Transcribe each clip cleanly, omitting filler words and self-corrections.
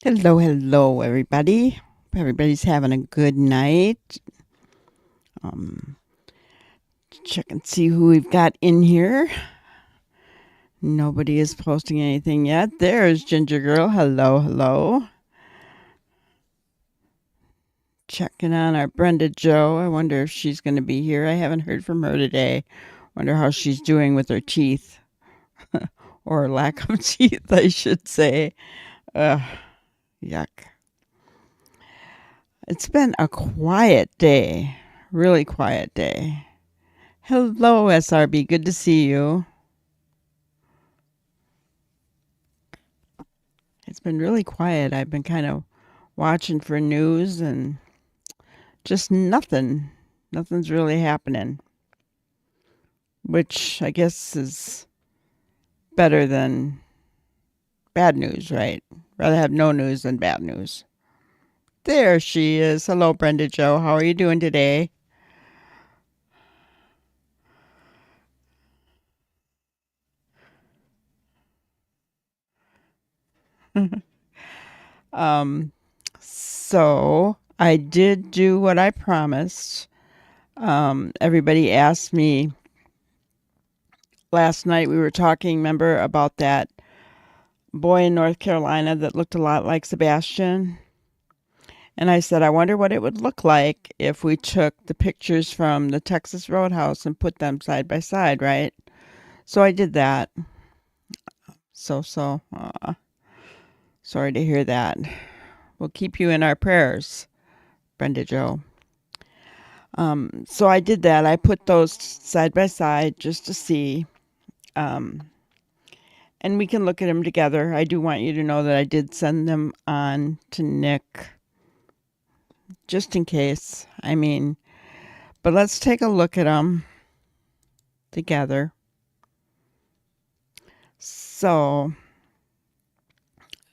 Hello, hello, everybody. Hope everybody's having a good night. Um, Check and see who we've got in here. Nobody is posting anything yet. There's Ginger Girl. Hello, hello. Checking on our Brenda Joe. I wonder if she's going to be here. I haven't heard from her today. Wonder how she's doing with her teeth. Or lack of teeth, I should say. Yuck. It's been a quiet day. Really quiet day. Hello, SRB. Good to see you. It's been really quiet. I've been kind of watching for news and just nothing. Nothing's really happening, which I guess is better than bad news, right? Rather have no news than bad news. There she is. Hello, Brenda Joe. How are you doing today? um, so I did do what I promised. Everybody asked me last night. We were talking, remember, about that boy in North Carolina that looked a lot like Sebastian. And I said, I wonder what it would look like if we took the pictures from the Texas Roadhouse and put them side by side, right? So I did that. Sorry to hear that. We'll keep you in our prayers, Brenda Joe. So I did that. I put those side by side just to see. And we can look at them together. I do want you to know that I did send them on to Nick just in case. But let's take a look at them together. So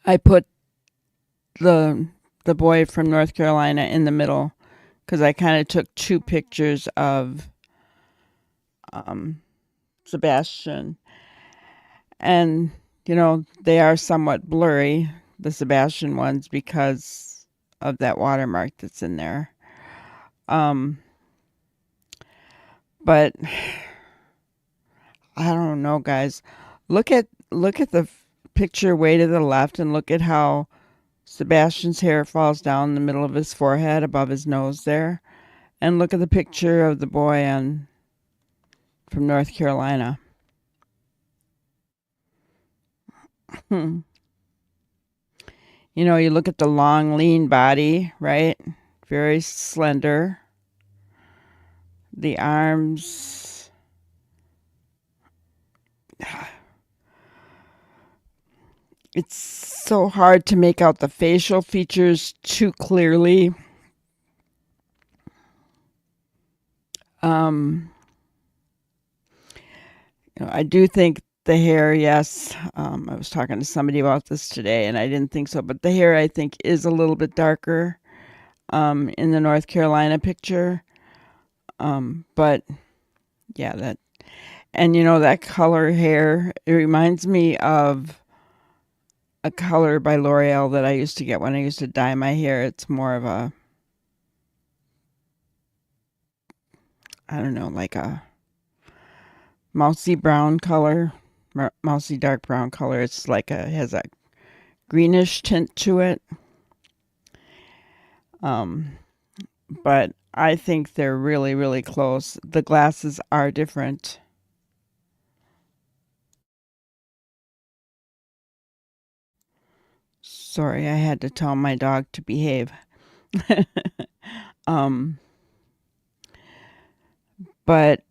I put the boy from North Carolina in the middle because I kind of took two pictures of Sebastian. And, they are somewhat blurry, the Sebastian ones, because of that watermark that's in there. But I don't know, guys. Look at the picture way to the left and look at how Sebastian's hair falls down the middle of his forehead above his nose there. And look at the picture of the boy from North Carolina. You look at the long, lean body, right? Very slender. The arms. It's so hard to make out the facial features too clearly. I do think the hair, yes. I was talking to somebody about this today, and I didn't think so, but the hair I think is a little bit darker in the North Carolina picture. But yeah, that color hair, it reminds me of a color by L'Oreal that I used to get when I used to dye my hair. It's more of a, I don't know, like a mousy brown color, mousy dark brown color. It's like has a greenish tint to it. But I think they're really, really close. The glasses are different. Sorry, I had to tell my dog to behave. But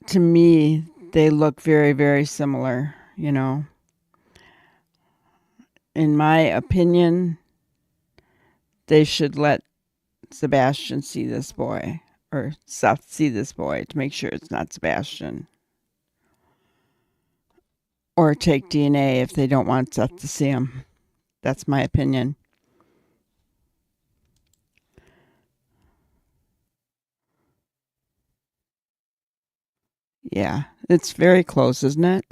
to me, they look very, very similar, In my opinion, they should let Sebastian see this boy, or Seth see this boy to make sure it's not Sebastian. Or take DNA if they don't want Seth to see him. That's my opinion. Yeah, it's very close, isn't it?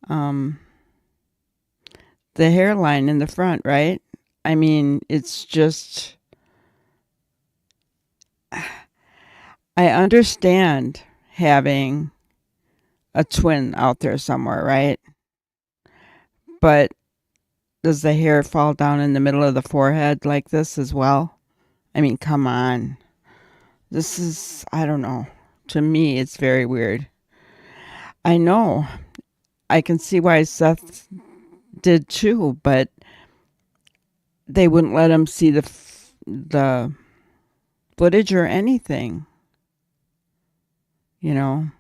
Um, the hairline in the front, right? I mean, it's just, I understand having a twin out there somewhere, right? But does the hair fall down in the middle of the forehead like this as well? I mean, come on. This is, I don't know. To me, it's very weird. I know. I can see why Seth did too, but they wouldn't let him see the footage or anything, you know.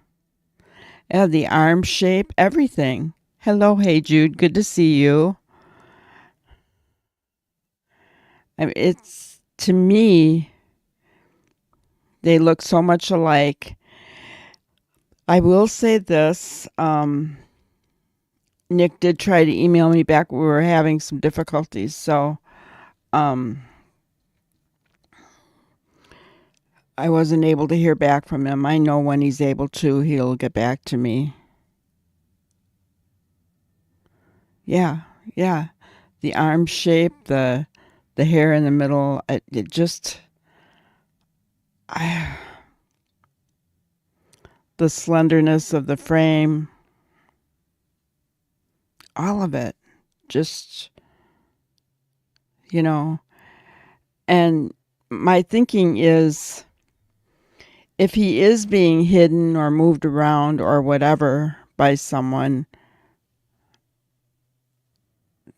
The arm shape, everything. Hello, hey Jude, good to see you. I mean, it's, to me, they look so much alike. I will say this. Nick did try to email me back. We were having some difficulties, so um, I wasn't able to hear back from him. I know when he's able to, he'll get back to me. Yeah, yeah. The arm shape, the hair in the middle, it just, I, the slenderness of the frame, all of it, just, you know. And my thinking is, if he is being hidden or moved around or whatever by someone,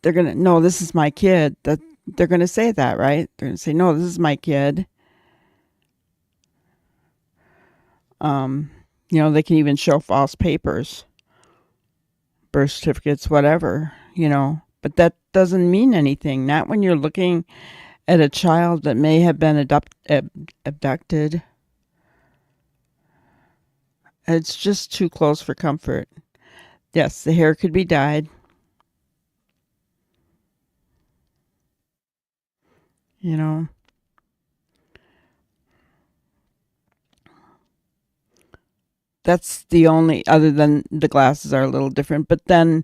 they're gonna, no, this is my kid. That they're gonna say that, right? They're gonna say, no, this is my kid. Um, they can even show false papers, birth certificates, whatever, But that doesn't mean anything. Not when you're looking at a child that may have been abducted. It's just too close for comfort. Yes, the hair could be dyed. You know, that's the only, other than the glasses are a little different. But then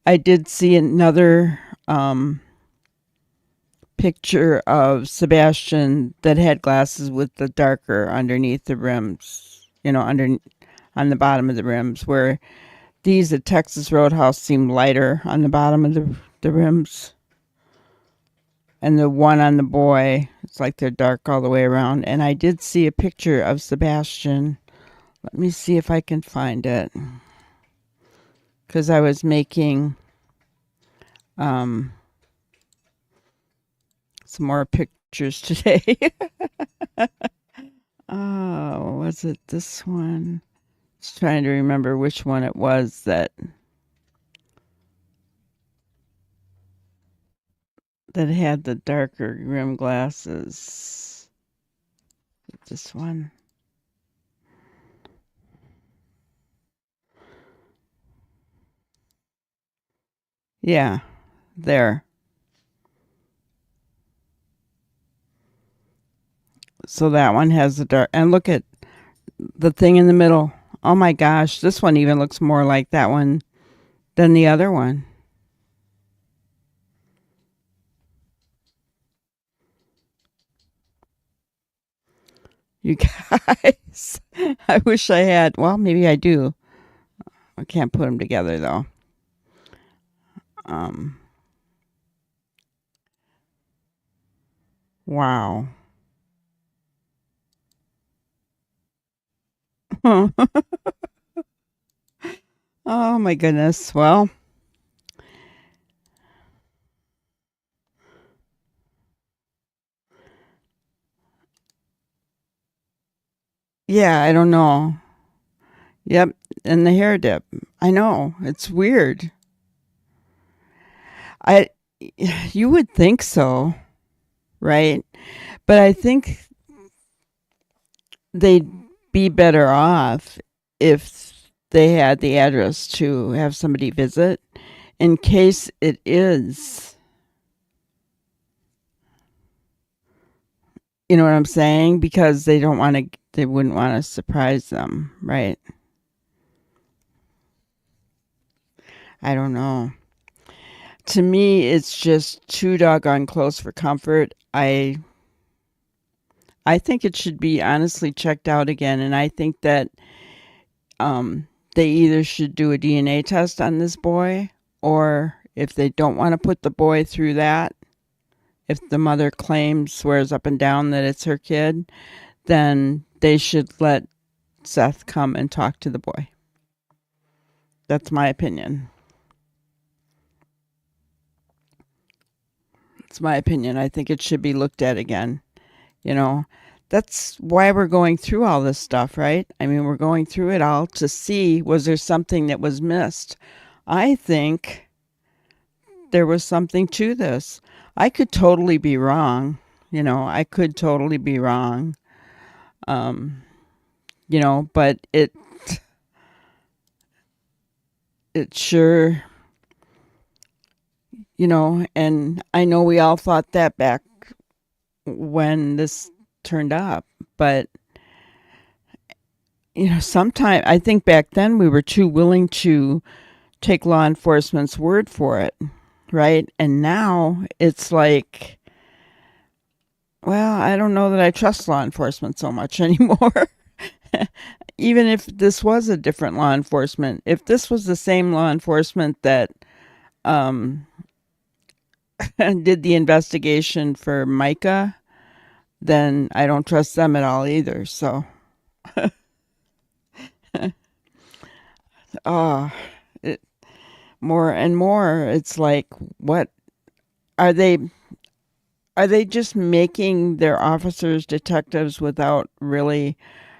I did see another picture of Sebastian that had glasses with the darker underneath the rims, under on the bottom of the rims, where these at Texas Roadhouse seem lighter on the bottom of the rims. And the one on the boy, it's like they're dark all the way around. And I did see a picture of Sebastian. Let me see if I can find it. Because I was making some more pictures today. Oh, was it this one? Just trying to remember which one it was that had the darker rim glasses. This one. Yeah, there. So that one has the dark. And look at the thing in the middle. Oh my gosh, this one even looks more like that one than the other one. You guys, I wish I had. Well, maybe I do. I can't put them together though. Um, wow. Oh my goodness. Well, yeah, I don't know. Yep, and the hair dip. I know. It's weird. I you would think so, right? But I think they'd be better off if they had the address to have somebody visit in case it is. You know what I'm saying? Because they wouldn't want to surprise them, right? I don't know. to me, it's just too doggone close for comfort. I think it should be honestly checked out again, and I think that they either should do a DNA test on this boy, or if they don't want to put the boy through that, if the mother swears up and down that it's her kid, then they should let Seth come and talk to the boy. That's my opinion. It's my opinion. I think it should be looked at again. You know, that's why we're going through all this stuff, right? I mean, we're going through it all to see, was there something that was missed? I think there was something to this. I could totally be wrong. I could totally be wrong. But it sure, and I know we all thought that back when this turned up, but sometimes I think back then we were too willing to take law enforcement's word for it, right? And now it's like, well, I don't know that I trust law enforcement so much anymore. Even if this was a different law enforcement, if this was the same law enforcement that did the investigation for Micah, then I don't trust them at all either. So, more and more, it's like, what are they? Are they just making their officers detectives without really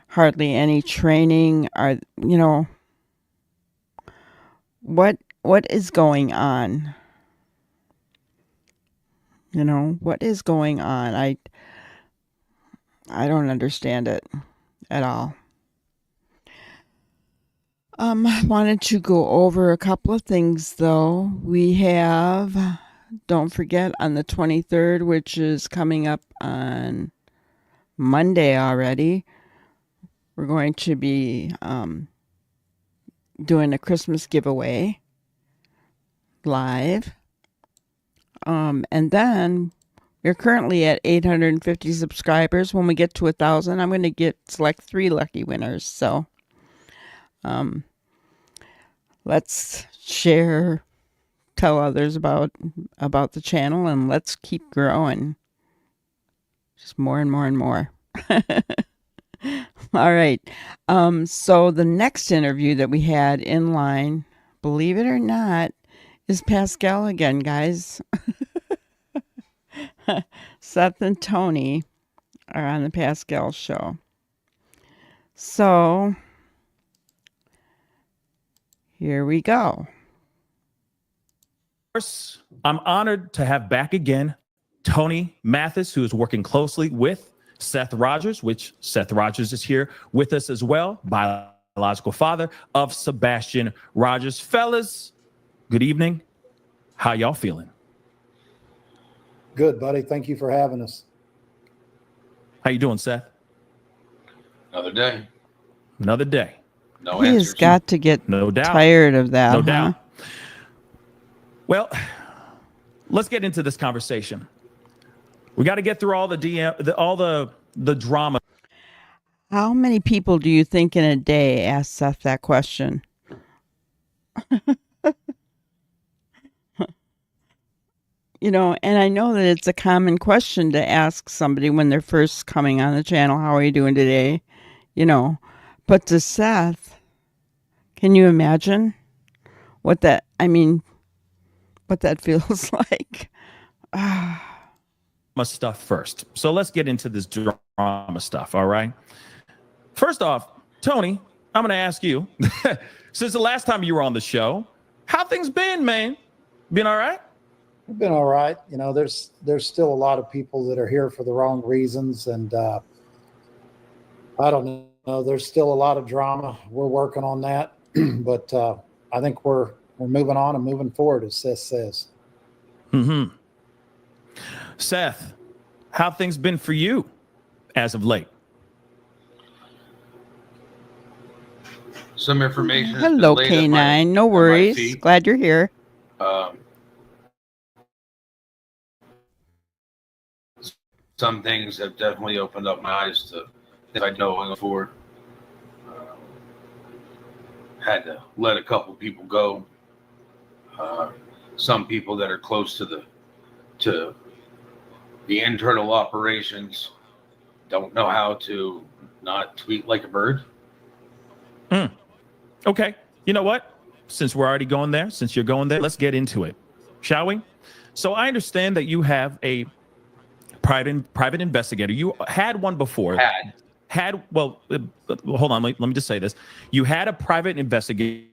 hardly any training? What is going on? What is going on? I don't understand it at all. Wanted to go over a couple of things though. We have, don't forget, on the 23rd, which is coming up on Monday already, we're going to be doing a Christmas giveaway live. And then we're currently at 850 subscribers. When we get to 1,000, I'm going to select 3 lucky winners. So let's share, tell others about the channel, and let's keep growing. Just more and more and more. All right. So the next interview that we had in line, believe it or not, is Pascal again, guys. Seth and Tony are on the Pascal show. So here we go. Of course, I'm honored to have back again Tony Mathis, who is working closely with Seth Rogers, which Seth Rogers is here with us as well, biological father of Sebastian Rogers. Fellas, good evening. How y'all feeling? Good, buddy. Thank you for having us. How you doing, Seth? Another day. Another day. No He answers. has got to get No doubt. tired of that. No doubt. Well, let's get into this conversation. We got to get through all the drama. How many people do you think in a day ask Seth that question? And I know that it's a common question to ask somebody when they're first coming on the channel, how are you doing today? But to Seth, can you imagine what that feels like? Stuff first. So let's get into this drama stuff, all right? First off, Tony, I'm going to ask you, since the last time you were on the show, how things been, man? Been all right? We've been all right. There's still a lot of people that are here for the wrong reasons, and I don't know. There's still a lot of drama. We're working on that, but I think we're moving on and moving forward, as Seth says. Mm-hmm. Seth, how things been for you as of late? Some information. Hello, K9. No worries. Glad you're here. some things have definitely opened up my eyes to things I know going forward. Had to let a couple people go. Some people that are close to the internal operations don't know how to not tweet like a bird. Okay. You know what? Since we're already going there, since you're going there, let's get into it, shall we? So I understand that you have a private investigator. You had one before. Well, hold on. Let me just say this. You had a private investigator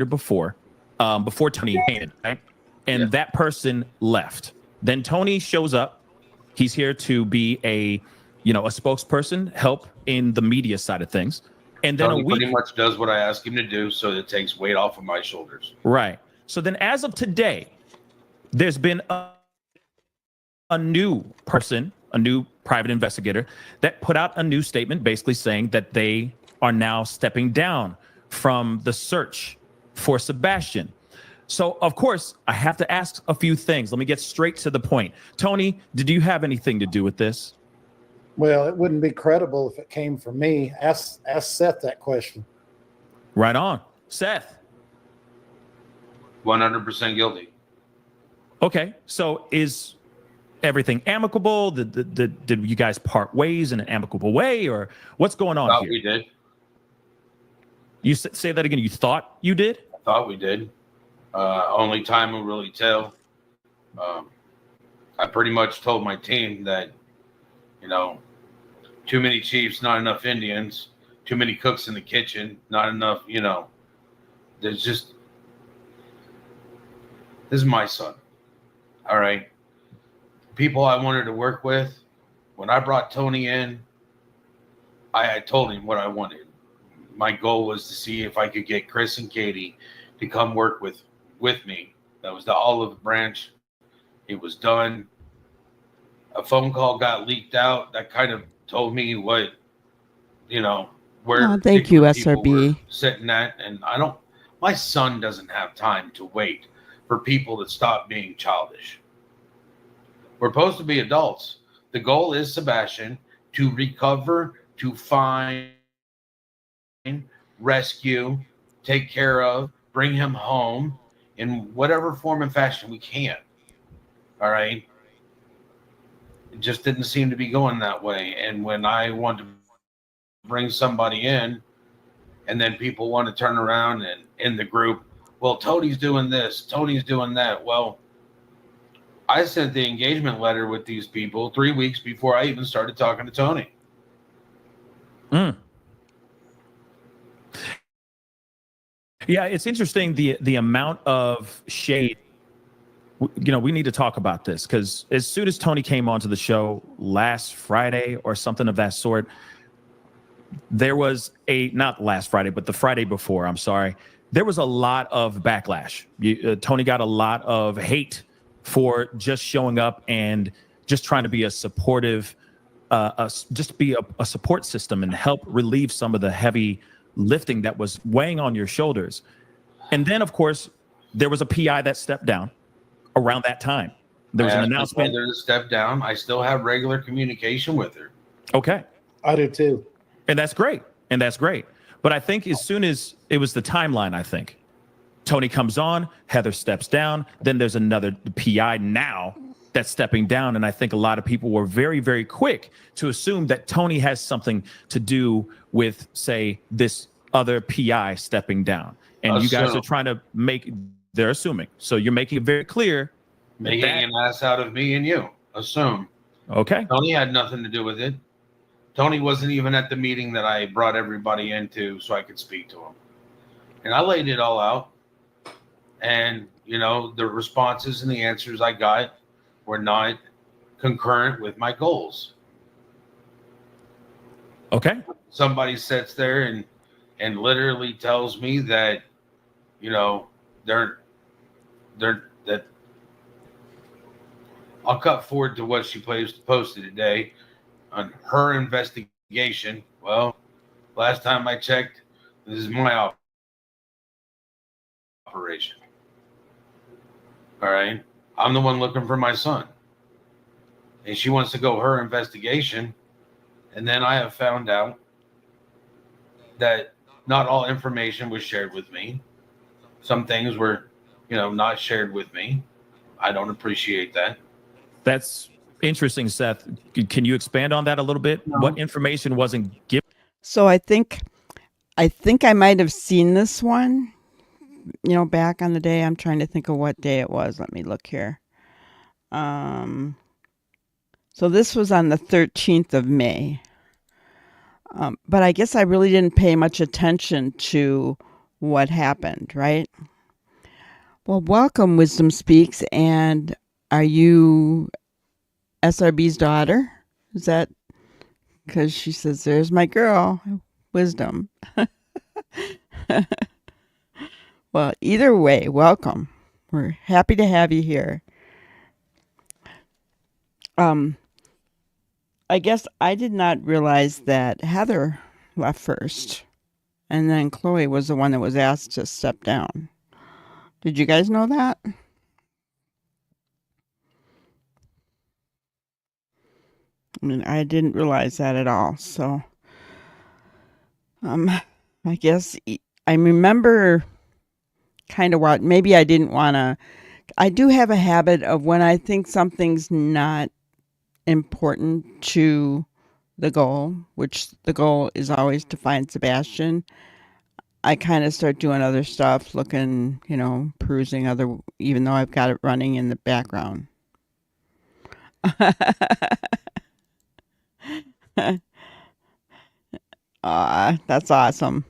before Tony came, right? And that person left. Then Tony shows up. He's here to be a spokesperson, help in the media side of things. And then Tony a week pretty much does what I ask him to do, so it takes weight off of my shoulders. Right. So then as of today, there's been a new person, a new private investigator that put out a new statement basically saying that they are now stepping down from the search for Sebastian. So, of course, I have to ask a few things. Let me get straight to the point. Tony, did you have anything to do with this? Well, it wouldn't be credible if it came from me. Ask Seth that question. Right on. Seth. 100% guilty. Okay. So is everything amicable? Did you guys part ways in an amicable way, or what's going on Thought here? we did. You say that again. You thought you did? I thought we did. Only time will really tell. I pretty much told my team that, too many chiefs, not enough Indians, too many cooks in the kitchen, not enough, there's just, this is my son. All right. People I wanted to work with, when I brought Tony in, I told him what I wanted. My goal was to see if I could get Chris and Katie to come work with me. That was the olive branch. It was done. A phone call got leaked out. That kind of told me what, where thank you, people were SRB. sitting at. And my son doesn't have time to wait for people to stop being childish. We're supposed to be adults. The goal is, Sebastian, to recover, to find, rescue, take care of, bring him home in whatever form and fashion we can. All right. It just didn't seem to be going that way. And when I want to bring somebody in, and then people want to turn around and in the group, well, Tony's doing this, Tony's doing that. Well, I sent the engagement letter with these people 3 weeks before I even started talking to Tony. Yeah, it's interesting the amount of shade. We need to talk about this because as soon as Tony came onto the show last Friday or something of that sort, there was not last Friday, but the Friday before, I'm sorry, there was a lot of backlash. Tony got a lot of hate for just showing up and just trying to be a supportive, just be a support system and help relieve some of the heavy lifting that was weighing on your shoulders. And then, of course, there was a PI that stepped down around that time. There was an announcement. To step down. I still have regular communication with her. Okay. I do too. And that's great. But I think as soon as it was the timeline, I think Tony comes on, Heather steps down, then there's another PI now that's stepping down. And I think a lot of people were very, very quick to assume that Tony has something to do with, say, this other PI stepping down. And you guys are trying to they're assuming. So you're making it very clear. Making an ass out of me and you. Assume. Okay. Tony had nothing to do with it. Tony wasn't even at the meeting that I brought everybody into so I could speak to him. And I laid it all out. And, the responses and the answers I got were not concurrent with my goals. Okay. Somebody sits there and literally tells me that, that I'll cut forward to what she posted today on her investigation. Well, last time I checked, this is my operation. All right. I'm the one looking for my son. and she wants to go her investigation. And then I have found out that not all information was shared with me. Some things were, not shared with me. I don't appreciate that. That's interesting, Seth. Can you expand on that a little bit? No. What information wasn't given? So I think I might have seen this one, back on the day. I'm trying to think of what day it was. Let me look here. So this was on the 13th of May. But I guess I really didn't pay much attention to what happened, right? Well, welcome, Wisdom Speaks. And are you SRB's daughter? Is that because she says, there's my girl, Wisdom? Well, either way, welcome. We're happy to have you here. I guess I did not realize that Heather left first, and then Chloe was the one that was asked to step down. Did you guys know that? I mean, I didn't realize that at all. So, I guess I remember kind of what, maybe I didn't want to. I do have a habit of when I think something's not important to the goal, which the goal is always to find Sebastian, I kind of start doing other stuff, looking, perusing other, even though I've got it running in the background. That's awesome.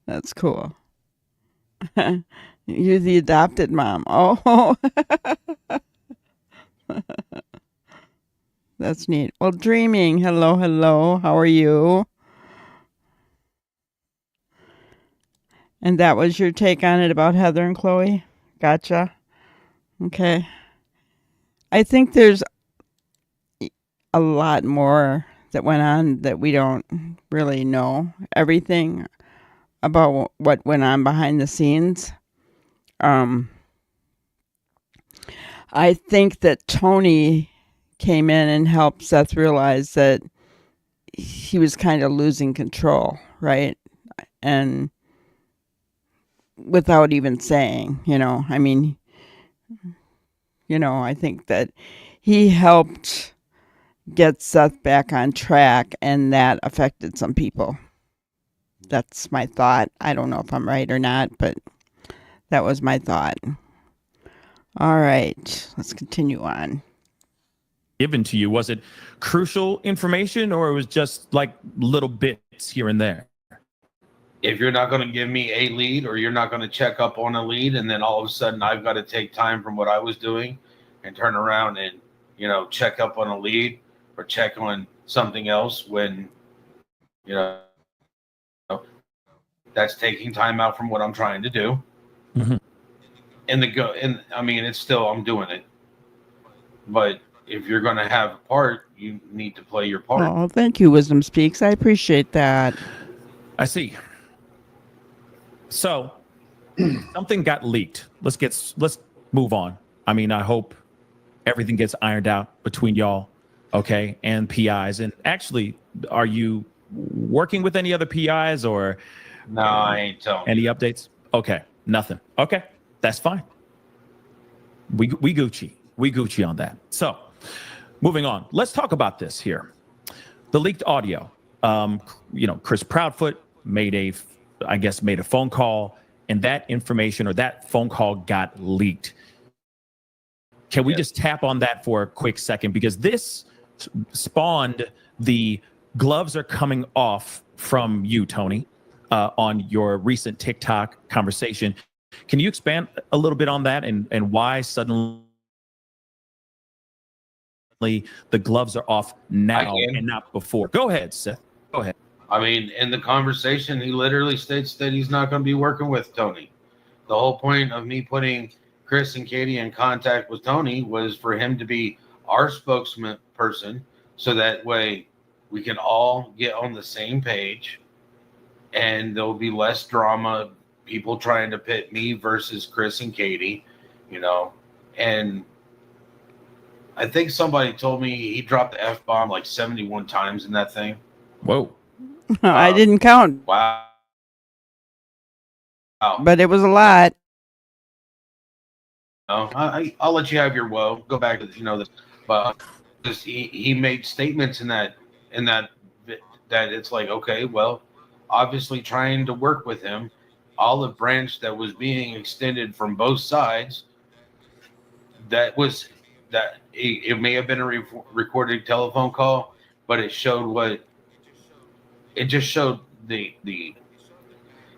That's cool. You're the adopted mom. Oh, that's neat. Well, Dreaming, hello, hello. How are you? And that was your take on it about Heather and Chloe? Gotcha. Okay. I think there's a lot more that went on that we don't really know everything about what went on behind the scenes. I think that Tony came in and helped Seth realize that he was kind of losing control, right? And without even saying, I think that he helped get Seth back on track, and that affected some people. That's my thought. I don't know if I'm right or not, but that was my thought. All right, let's continue on. Given to you, was it crucial information, or it was just like little bits here and there? If you're not going to give me a lead, or you're not going to check up on a lead, and then all of a sudden I've got to take time from what I was doing and turn around and, check up on a lead or check on something else when, that's taking time out from what I'm trying to do. Mm-hmm. It's still, I'm doing it. But if you're going to have a part, you need to play your part. Oh, thank you, Wisdom Speaks. I appreciate that. I see. So something got leaked. Let's move on. I hope everything gets ironed out between y'all, okay, and PIs. And actually, are you working with any other PIs or no? I ain't telling any updates? Okay, nothing. Okay, that's fine. We Gucci on that. So moving on, let's talk about this here. The leaked audio. Chris Proudfoot made a phone call, and that information or that phone call got leaked. Can we just tap on that for a quick second? Because this spawned the gloves are coming off from you, Tony, on your recent TikTok conversation. Can you expand a little bit on that and why suddenly the gloves are off now and not before? Go ahead, Seth. Go ahead. In the conversation, he literally states that he's not going to be working with Tony. The whole point of me putting Chris and Katie in contact with Tony was for him to be our spokesman person, so that way we can all get on the same page and there'll be less drama, people trying to pit me versus Chris and Katie, and I think somebody told me he dropped the F-bomb like 71 times in that thing. Whoa. I didn't count, Wow. but it was a lot. No, I'll let you have your woe. Go back to this, but just he made statements in that that it's like, okay, well, obviously trying to work with him, olive branch that was being extended from both sides. That was that it may have been a recorded telephone call, but it showed what it just showed the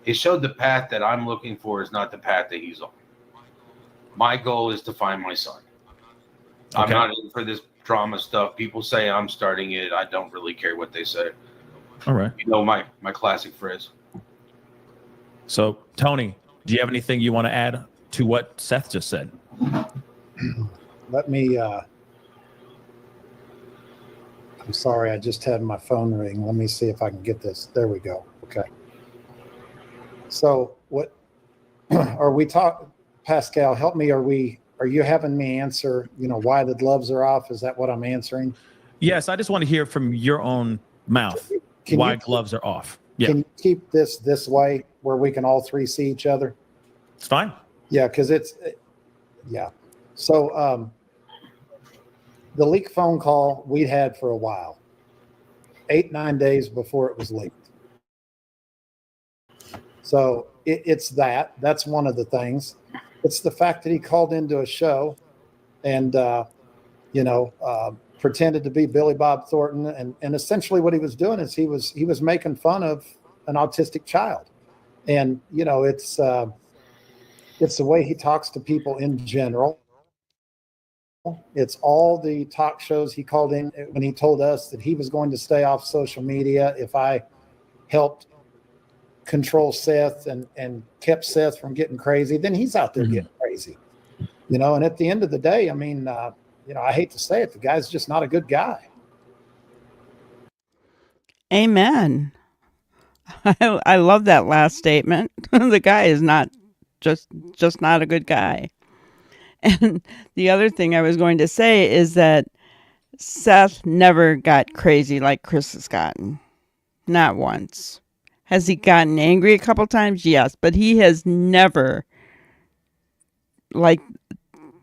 it showed the path that I'm looking for is not the path that he's on. My goal is to find my son. Okay. I'm not in for this drama stuff. People say I'm starting it. I don't really care what they say. All right. You know my classic phrase. So, Tony, do you have anything you want to add to what Seth just said? Let me, I'm sorry, I just had my phone ring. Let me see if I can get this. There we go. Okay. So what are we talking, Pascal, help me. Are you having me answer, why the gloves are off? Is that what I'm answering? Yes, I just want to hear from your own mouth why gloves are off. Yeah. Can you keep this way where we can all three see each other? It's fine. Yeah, because yeah. So the leak phone call we'd had for a while, 8-9 days before it was leaked. So it's that's one of the things. It's the fact that he called into a show and, pretended to be Billy Bob Thornton. And essentially what he was doing is he was making fun of an autistic child. And, it's the way he talks to people in general. It's all the talk shows he called in when he told us that he was going to stay off social media if I helped control Seth and kept Seth from getting crazy. Then he's out there getting crazy, and at the end of the day, I mean, I hate to say it, the guy's just not a good guy. Amen. I love that last statement. The guy is not just not a good guy. And the other thing I was going to say is that Seth never got crazy like Chris has gotten. Not once. Has he gotten angry a couple times? Yes, but he has never, like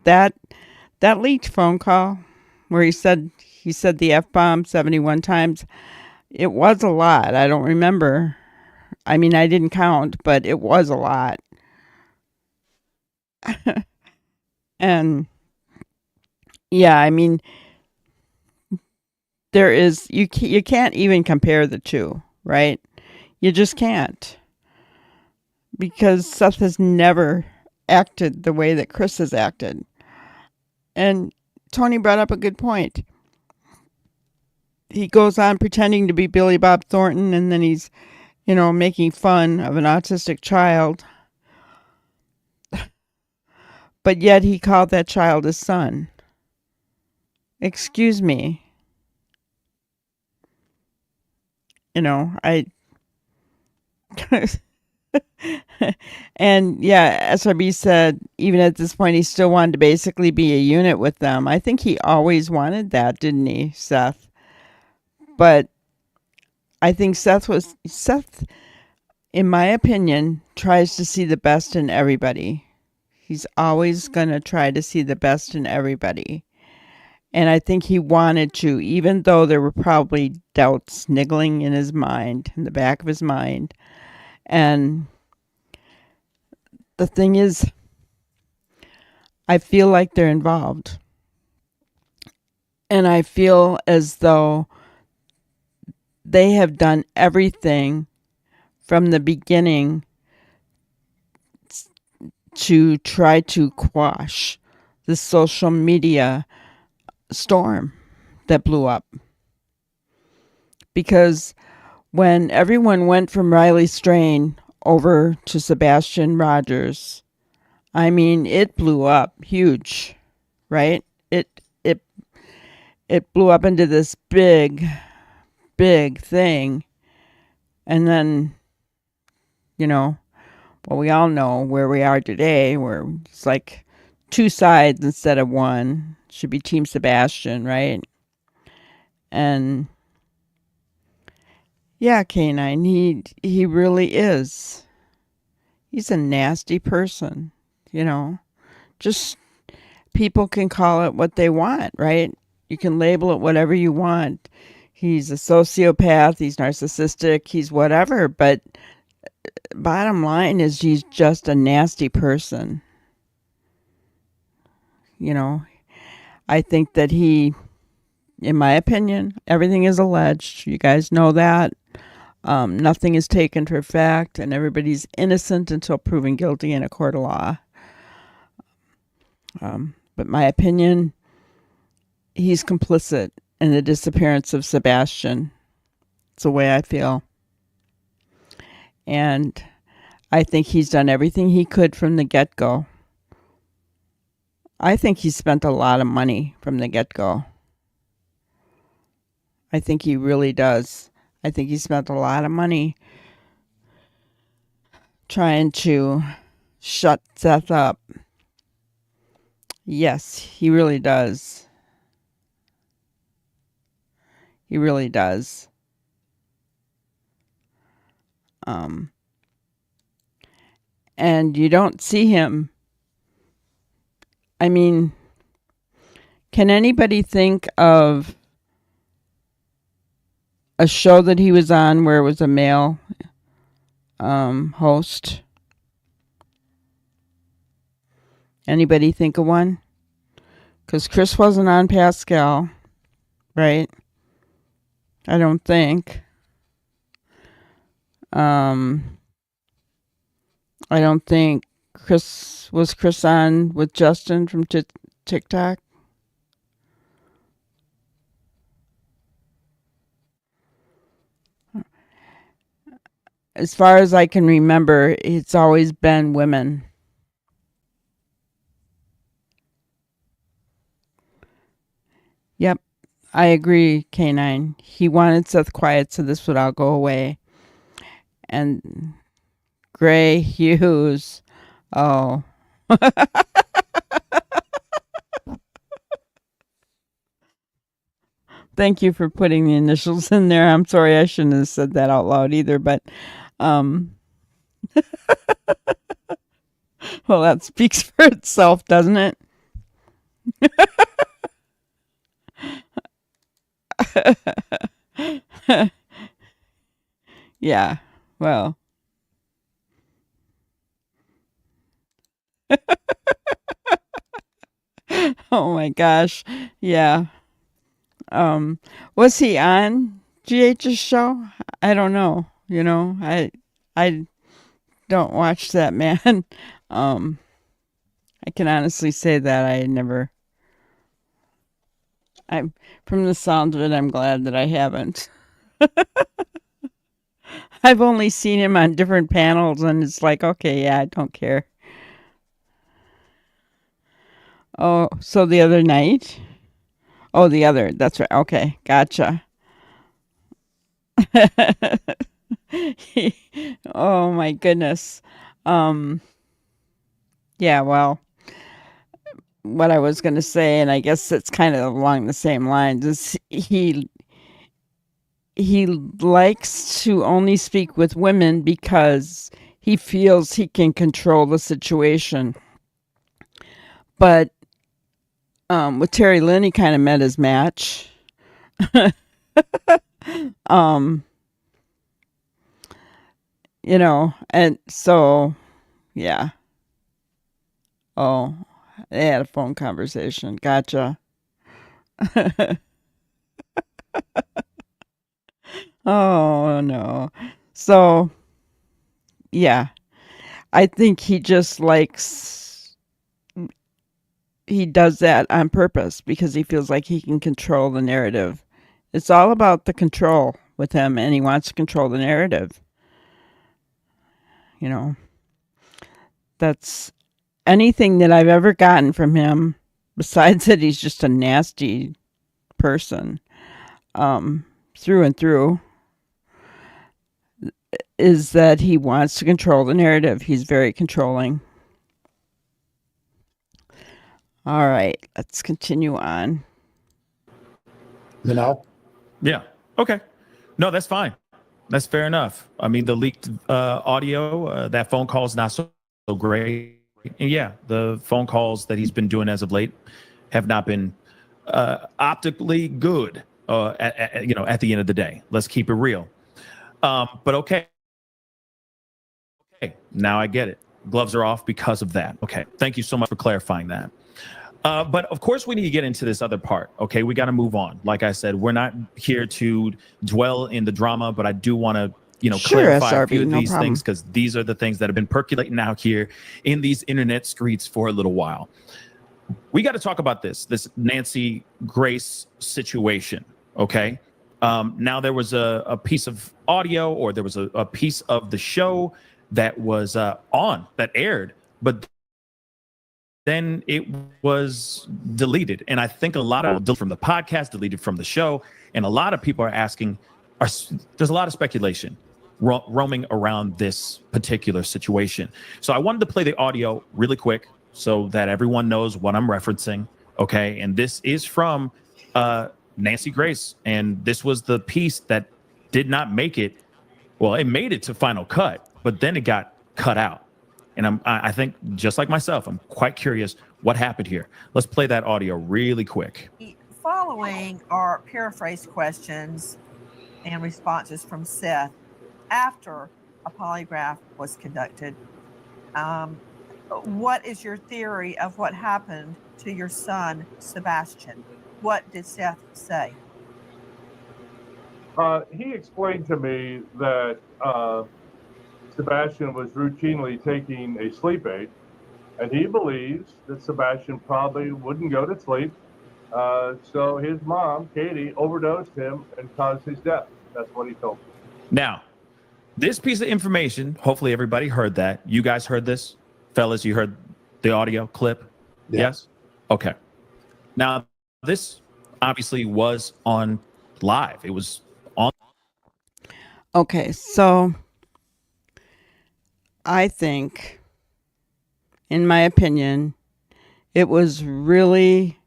that leaked phone call where he said the F-bomb 71 times. It was a lot. I don't remember. I mean, I didn't count, but it was a lot. And yeah, I mean, there is you can't even compare the two, right? You just can't, because Seth has never acted the way that Chris has acted. And Tony brought up a good point. He goes on pretending to be Billy Bob Thornton, and then he's, making fun of an autistic child. But yet he called that child his son. Excuse me. I and yeah, SRB said even at this point he still wanted to basically be a unit with them. I think he always wanted that, didn't he, Seth? But I think Seth, in my opinion, tries to see the best in everybody. He's always going to try to see the best in everybody. And I think he wanted to, even though there were probably doubts niggling in his mind, in the back of his mind. And the thing is, I feel like they're involved. And I feel as though they have done everything from the beginning to try to quash the social media storm that blew up. Because when everyone went from Riley Strain over to Sebastian Rogers, I mean, it blew up huge, right? It blew up into this big thing. And then, well, we all know where we are today, where it's like two sides instead of one. should be Team Sebastian, right? And yeah, Canine, he really is. He's a nasty person, you know. Just people can call it what they want, right? You can label it whatever you want. He's a sociopath, he's narcissistic, he's whatever, but bottom line is he's just a nasty person. You know, I think that he, in my opinion, everything is alleged. You guys know that. Nothing is taken for fact, and everybody's innocent until proven guilty in a court of law. But my opinion, he's complicit in the disappearance of Sebastian. It's the way I feel. And I think he's done everything he could from the get-go. I think he spent a lot of money from the get-go. I think he really does. I think he spent a lot of money trying to shut Seth up. Yes, he really does. He really does. And you don't see him. I mean, can anybody think of a show that he was on where it was a male host? Anybody think of one? Because Chris wasn't on Pascal, right? I don't think. I don't think Chris on with Justin from TikTok. As far as I can remember, it's always been women. Yep, I agree, K9. He wanted Seth quiet so this would all go away. And Gray Hughes. Oh. Thank you for putting the initials in there. I'm sorry I shouldn't have said that out loud either, but well, that speaks for itself, doesn't it? Yeah, well. Oh my gosh. Yeah. Was he on GH's show? I don't know. You know, I don't watch that man. I can honestly say that I'm from the sound of it, I'm glad that I haven't. I've only seen him on different panels and it's like, okay, yeah, I don't care. Oh, so the other night? Oh, that's right. Okay, gotcha. Oh my goodness. Yeah, well, what I was going to say, and I guess it's kind of along the same lines, is he likes to only speak with women because he feels he can control the situation. But with Terry Lynn, he kind of met his match. You know, and so, yeah. Oh, they had a phone conversation. Gotcha. Oh, no. So, yeah. I think he just he does that on purpose because he feels like he can control the narrative. It's all about the control with him, and he wants to control the narrative. You know, that's anything that I've ever gotten from him, besides that he's just a nasty person, through and through, is that he wants to control the narrative. He's very controlling. All right, let's continue on. You know, Yeah. Okay. No, that's fine. That's fair enough. I mean, the leaked audio, that phone call is not so great. And yeah, the phone calls that he's been doing as of late have not been optically good. At the end of the day, let's keep it real. But okay, now I get it. Gloves are off because of that. Okay, thank you so much for clarifying that. But of course, we need to get into this other part. Okay, we got to move on. Like I said, we're not here to dwell in the drama, but I do want to, Sure, clarify a SRB, few of no these problem. things because these are the things that have been percolating out here in these internet streets for a little while. We got to talk about this Nancy Grace situation. Okay. Now there was a piece of audio, or there was a piece of the show that was that aired, but then it was deleted. And I think a lot of deleted from the podcast, deleted from the show, and a lot of people are asking, there's a lot of speculation roaming around this particular situation. So I wanted to play the audio really quick so that everyone knows what I'm referencing. Okay. And this is from Nancy Grace. And this was the piece that did not make it. Well, it made it to Final Cut, but then it got cut out. And I think, just like myself, I'm quite curious what happened here. Let's play that audio really quick. Following are paraphrased questions and responses from Seth after a polygraph was conducted. What is your theory of what happened to your son, Sebastian? What did Seth say? He explained to me that Sebastian was routinely taking a sleep aid, and he believes that Sebastian probably wouldn't go to sleep. So his mom, Katie, overdosed him and caused his death. That's what he told me. Now, this piece of information, hopefully everybody heard that. You guys heard this? Fellas, you heard the audio clip? Yeah. Yes? Okay. Now, this obviously was on live. It was on. Okay, so I think, in my opinion, it was really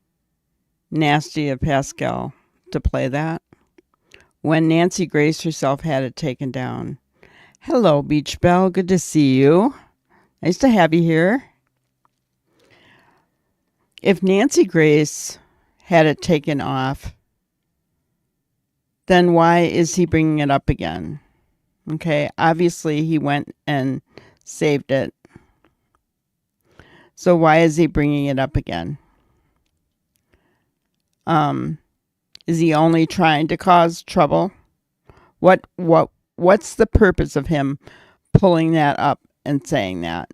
nasty of Pascal to play that when Nancy Grace herself had it taken down. Hello, Beach Belle. Good to see you. Nice to have you here. If Nancy Grace had it taken off, then why is he bringing it up again? Okay, obviously he went and saved it. So why is he bringing it up again? Is he only trying to cause trouble? What's the purpose of him pulling that up and saying that?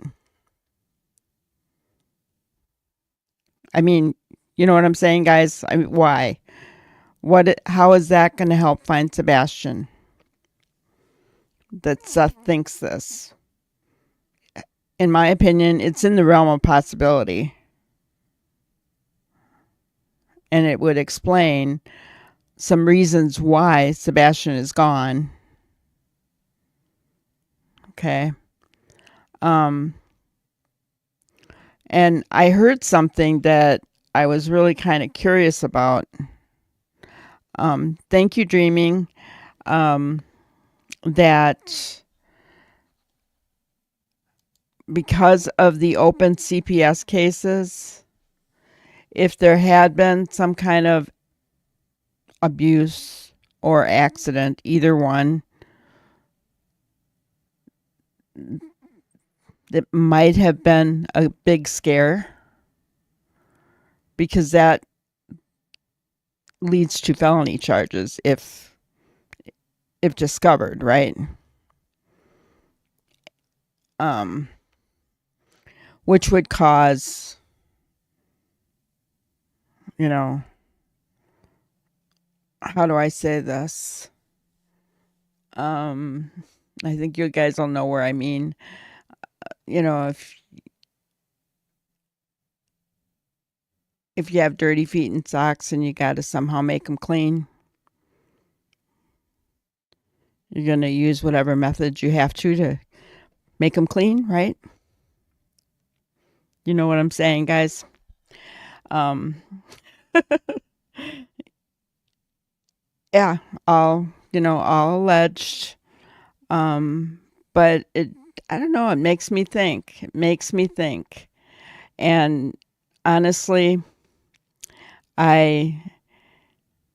I mean, you know what I'm saying, guys? I mean, why? How is that going to help find Sebastian? That Seth thinks this. In my opinion, it's in the realm of possibility. And it would explain some reasons why Sebastian is gone. Okay. And I heard something that I was really kind of curious about. Thank you, Dreaming. That because of the open CPS cases, if there had been some kind of abuse or accident, either one, that might have been a big scare, because that leads to felony charges if discovered, right? Which would cause, how do I say this? I think you guys will know where I mean. If you have dirty feet and socks and you got to somehow make them clean, you're going to use whatever methods you have to make them clean, right? You know what I'm saying, guys? um, yeah, all all alleged. But I don't know. It makes me think. It makes me think. And honestly, I,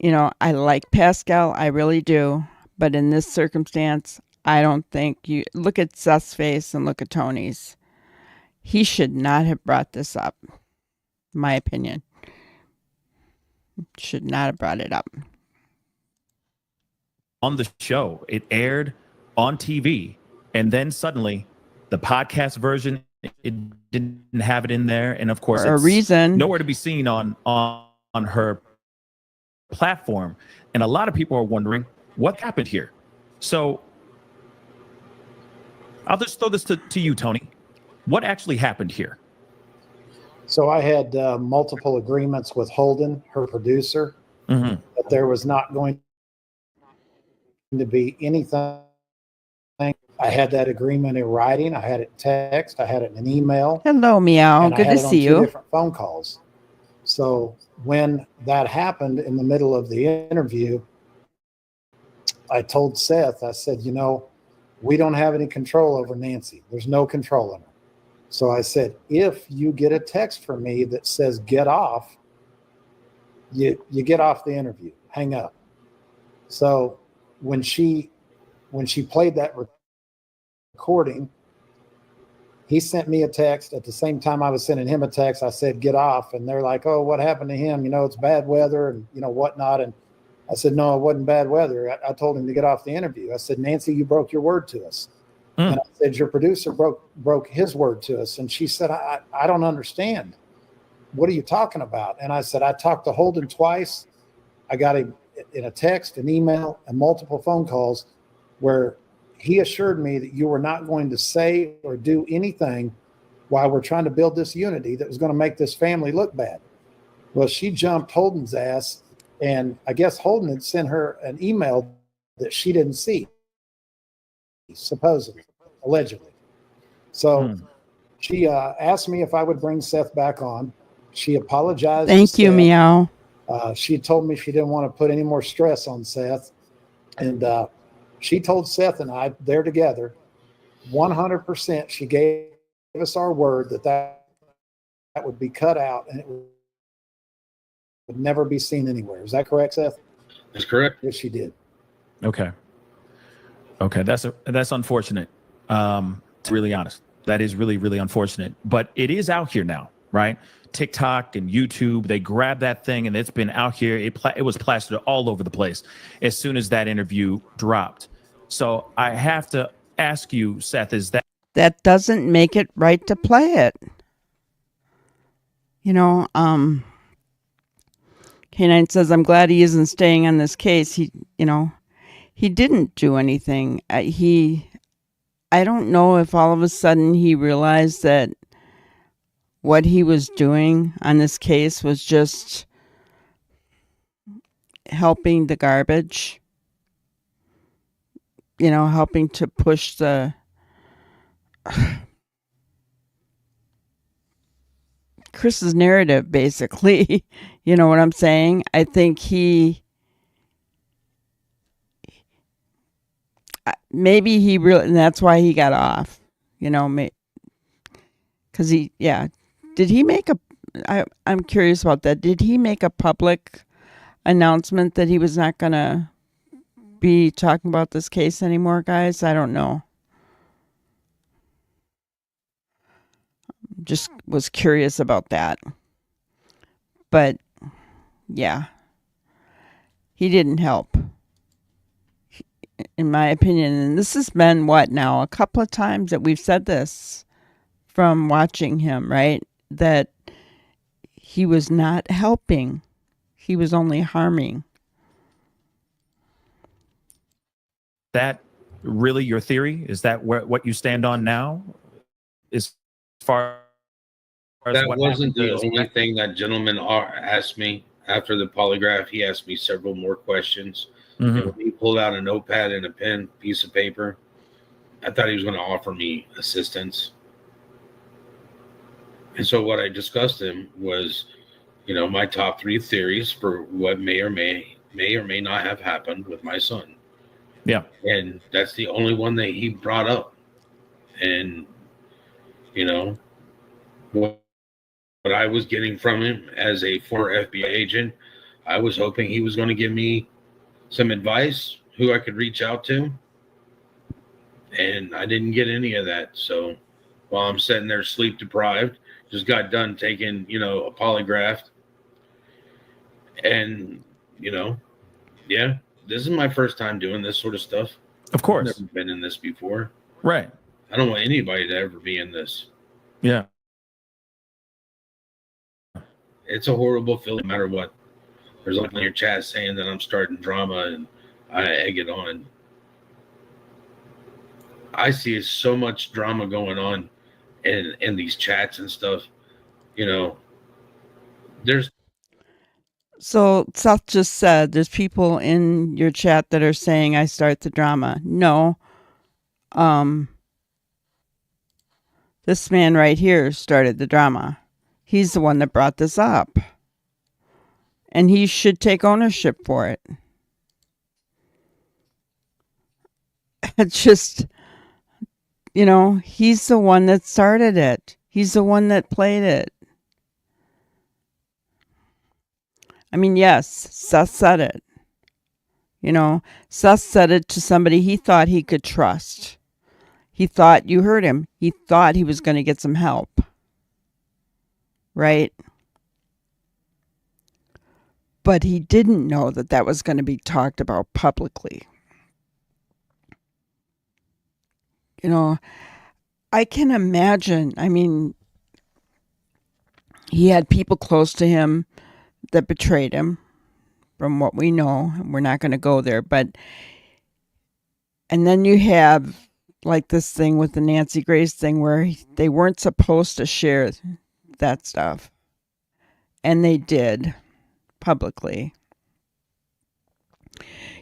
I like Pascal. I really do. But in this circumstance, I don't think you look at Seth's face and look at Tony's. He should not have brought this up. My opinion. Should not have brought it up. On the show, it aired on TV, and then suddenly the podcast version, it didn't have it in there, and of course For a it's reason. nowhere to be seen on her platform, and a lot of people are wondering what happened here. So I'll just throw this to you, Tony. What actually happened here? So I had multiple agreements with Holden, her producer, that there was not going to be anything. I had that agreement in writing. I had it in text. I had it in an email. Hello, Meow. And Good I had to it on see two you. different phone calls. So when that happened in the middle of the interview, I told Seth, I said, we don't have any control over Nancy. There's no control in her. So I said, if you get a text from me that says get off, you get off the interview, hang up. So when she played that recording, he sent me a text at the same time I was sending him a text. I said, get off. And they're like, oh, what happened to him? It's bad weather and, whatnot. And I said, no, it wasn't bad weather. I told him to get off the interview. I said, Nancy, you broke your word to us. And I said, your producer broke his word to us. And she said, I don't understand. What are you talking about? And I said, I talked to Holden twice. I got him in a text, an email, and multiple phone calls where he assured me that you were not going to say or do anything while we're trying to build this unity that was going to make this family look bad. Well, she jumped Holden's ass, and I guess Holden had sent her an email that she didn't see, supposedly, allegedly. So she asked me if I would bring Seth back on. She apologized. Thank you, Meow. She told me she didn't want to put any more stress on Seth. And she told Seth and I, they're together, 100%. She gave us our word that would be cut out and it would never be seen anywhere. Is that correct, Seth? That's correct. Yes, she did. Okay, that's unfortunate. To be really honest, that is really, really unfortunate. But it is out here now, right? TikTok and YouTube, they grabbed that thing and it's been out here. It was plastered all over the place as soon as that interview dropped. So I have to ask you, Seth, that doesn't make it right to play it? K9 says, I'm glad he isn't staying on this case. He didn't do anything. I don't know if all of a sudden he realized that what he was doing on this case was just helping the garbage, helping to push the Chris's narrative, basically. You know what I'm saying? I think maybe he really, and that's why he got off, because did he make I'm curious about that. Did he make a public announcement that he was not going to be talking about this case anymore, guys? I don't know. Just was curious about that. But yeah, he didn't help, in my opinion. And this has been what now? A couple of times that we've said this from watching him, right? That he was not helping. He was only harming. that really your theory? Is that what you stand on now? As far as that what wasn't the happened only thing that gentleman asked me after the polygraph. He asked me several more questions. Mhm. And when he pulled out a notepad and a pen, piece of paper, I thought he was going to offer me assistance. And so what I discussed him was, my top 3 theories for what may or may not have happened with my son. Yeah. And that's the only one that he brought up. And, what I was getting from him as a former FBI agent, I was hoping he was going to give me some advice, who I could reach out to. And I didn't get any of that. So while I'm sitting there sleep deprived, just got done taking, a polygraph. And, yeah, this is my first time doing this sort of stuff. Of I've course. never been in this before. Right. I don't want anybody to ever be in this. Yeah. It's a horrible feeling, no matter what. There's like in your chat saying that I'm starting drama and I egg it on. I see so much drama going on in these chats and stuff. There's So Seth just said there's people in your chat that are saying I start the drama. No. This man right here started the drama. He's the one that brought this up. And he should take ownership for it. It's just, he's the one that started it. He's the one that played it. I mean, yes, Seth said it. Seth said it to somebody he thought he could trust. He thought, you heard him, he thought he was going to get some help. Right? But he didn't know that that was going to be talked about publicly. I can imagine, he had people close to him that betrayed him, from what we know. We're not going to go there, and then you have like this thing with the Nancy Grace thing where they weren't supposed to share that stuff, and they did publicly.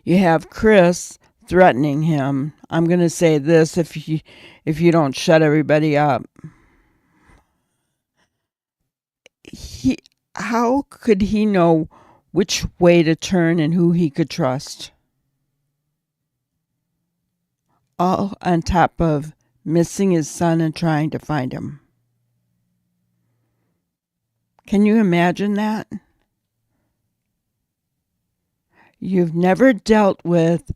You have Chris threatening him. I'm going to say this if you don't shut everybody up. How could he know which way to turn and who he could trust? All on top of missing his son and trying to find him. Can you imagine that? You've never dealt with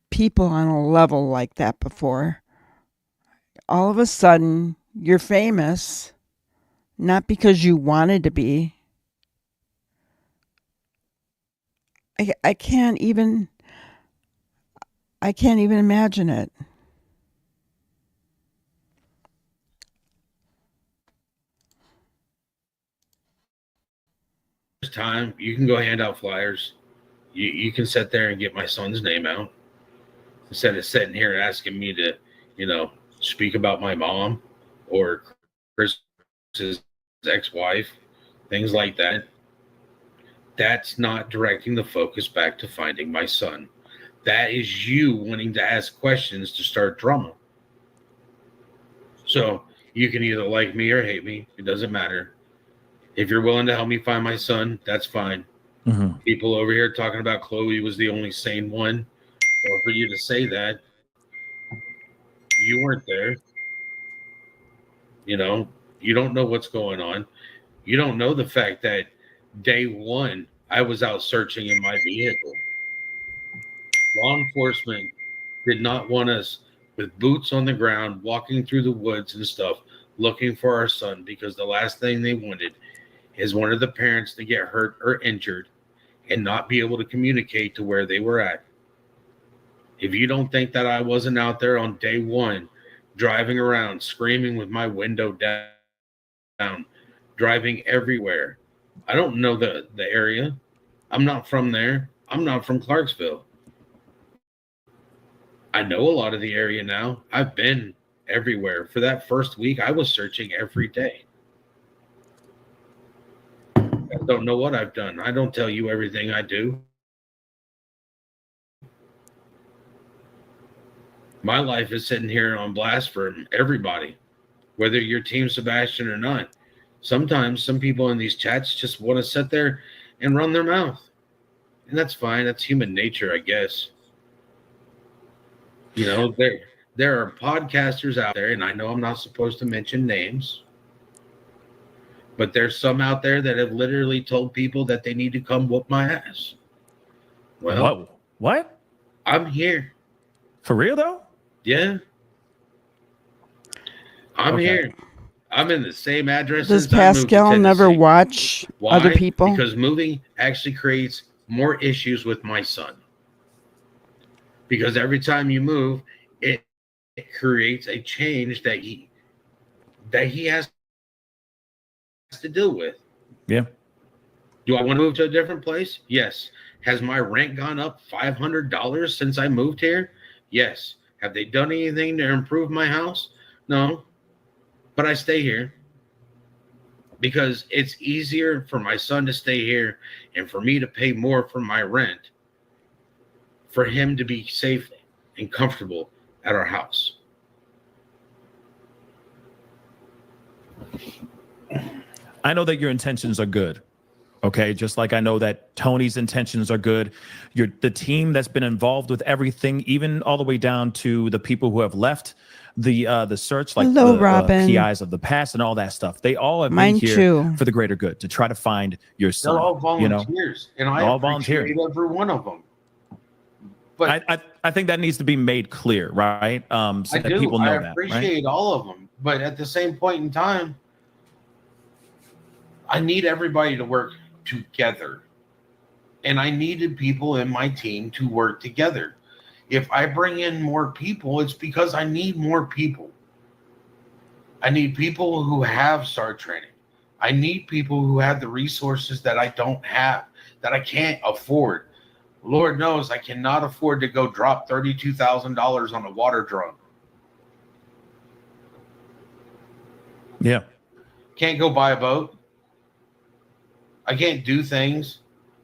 people on a level like that before. All of a sudden, you're famous, not because you wanted to be. I can't even imagine it. time you can go hand out flyers. You can sit there and get my son's name out instead of sitting here asking me to, speak about my mom or Chris's ex-wife, things like that. That's not directing the focus back to finding my son. That is you wanting to ask questions to start drama. So you can either like me or hate me. It doesn't matter. If you're willing to help me find my son, that's fine. Mm-hmm. People over here talking about Chloe was the only sane one. Well, for you to say that, you weren't there. You don't know what's going on. You don't know the fact that day one, I was out searching in my vehicle. Law enforcement did not want us with boots on the ground, walking through the woods and stuff, looking for our son, because the last thing they wanted is one of the parents to get hurt or injured and not be able to communicate to where they were at. If you don't think that I wasn't out there on day one, driving around, screaming with my window down, driving everywhere. I don't know the area. I'm not from there. I'm not from Clarksville. I know a lot of the area now. I've been everywhere. For that first week, I was searching every day. I don't know what I've done. I don't tell you everything I do. My life is sitting here on blast for everybody, whether you're Team Sebastian or not. sometimes some people in these chats just want to sit there and run their mouth. And that's fine. That's human nature, I guess. You know, there are podcasters out there, and I know I'm not supposed to mention names, but there's some out there that have literally told people that they need to come whoop my ass. Well, what? I'm here. For real though? Yeah. I'm here. I'm in the same address Does since I moved to Pascal never Tennessee. watch Why? other people? Because moving actually creates more issues with my son. Because every time you move, it creates a change that he has to deal with. Yeah. Do I want to move to a different place? Yes. Has my rent gone up $500 since I moved here? Yes. Have they done anything to improve my house? No. But I stay here because it's easier for my son to stay here and for me to pay more for my rent for him to be safe and comfortable at our house. I know that your intentions are good. Okay, just like I know that Tony's intentions are good. The team that's been involved with everything, even all the way down to the people who have left the search, like Hello, the Robin. PIs of the past and all that stuff. They all have Mine been here too. for the greater good to try to find your son. They're all volunteers, and I all appreciate every one of them. But I think that needs to be made clear, right? So I that do. people know I that. appreciate all of them, but at the same point in time, I need everybody to work together, and I needed people in my team to work together. If I bring in more people, it's because I need more people. I need people who have STAR training. I need people who have the resources that I don't have, that I can't afford. Lord knows I cannot afford to go drop $32,000 on a water drum. Yeah. Can't go buy a boat. I can't do things.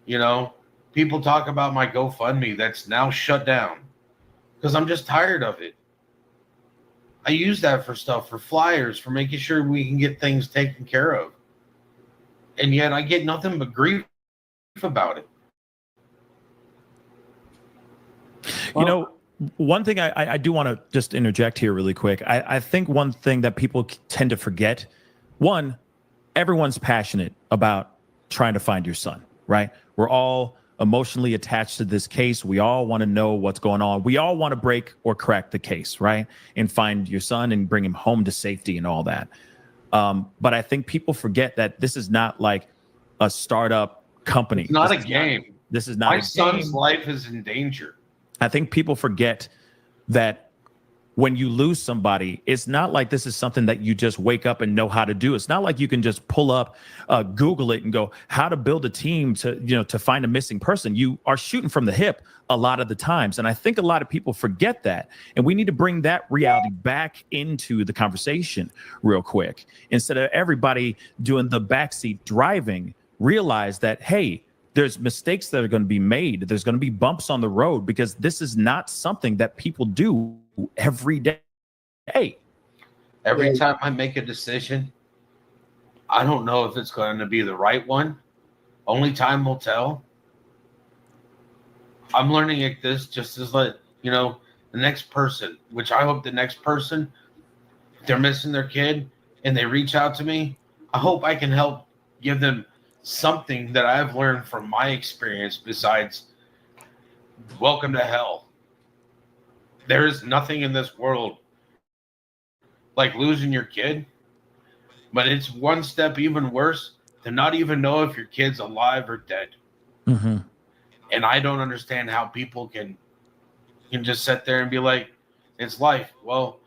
You know, people talk about my GoFundMe that's now shut down because I'm just tired of it. I use that for stuff, for flyers, for making sure we can get things taken care of. And yet I get nothing but grief about it. You know, one thing I do want to just interject here really quick. I think one thing that people tend to forget, one, everyone's passionate about trying to find your son, right? We're all emotionally attached to this case. We all want to know what's going on. We all want to break or crack the case, right? And find your son and bring him home to safety and all that. But I think people forget that this is not like a startup company. It's not a game. This is not my son's life is in danger. I think people forget that when you lose somebody, it's not like this is something that you just wake up and know how to do. It's not like you can just pull up, Google it and go, how to build a team to find a missing person. You are shooting from the hip a lot of the times. And I think a lot of people forget that. And we need to bring that reality back into the conversation real quick. Instead of everybody doing the backseat driving, realize that, hey, there's mistakes that are going to be made. There's going to be bumps on the road because this is not something that people do every day. Every time I make a decision, I don't know if it's going to be the right one. Only time will tell. I'm learning at this just as the next person, which I hope the next person, if they're missing their kid and they reach out to me, I hope I can help give them something that I've learned from my experience besides welcome to hell. There is nothing in this world like losing your kid, but it's one step even worse to not even know if your kid's alive or dead. Mm-hmm. And I don't understand how people can just sit there and be like, it's life. Well,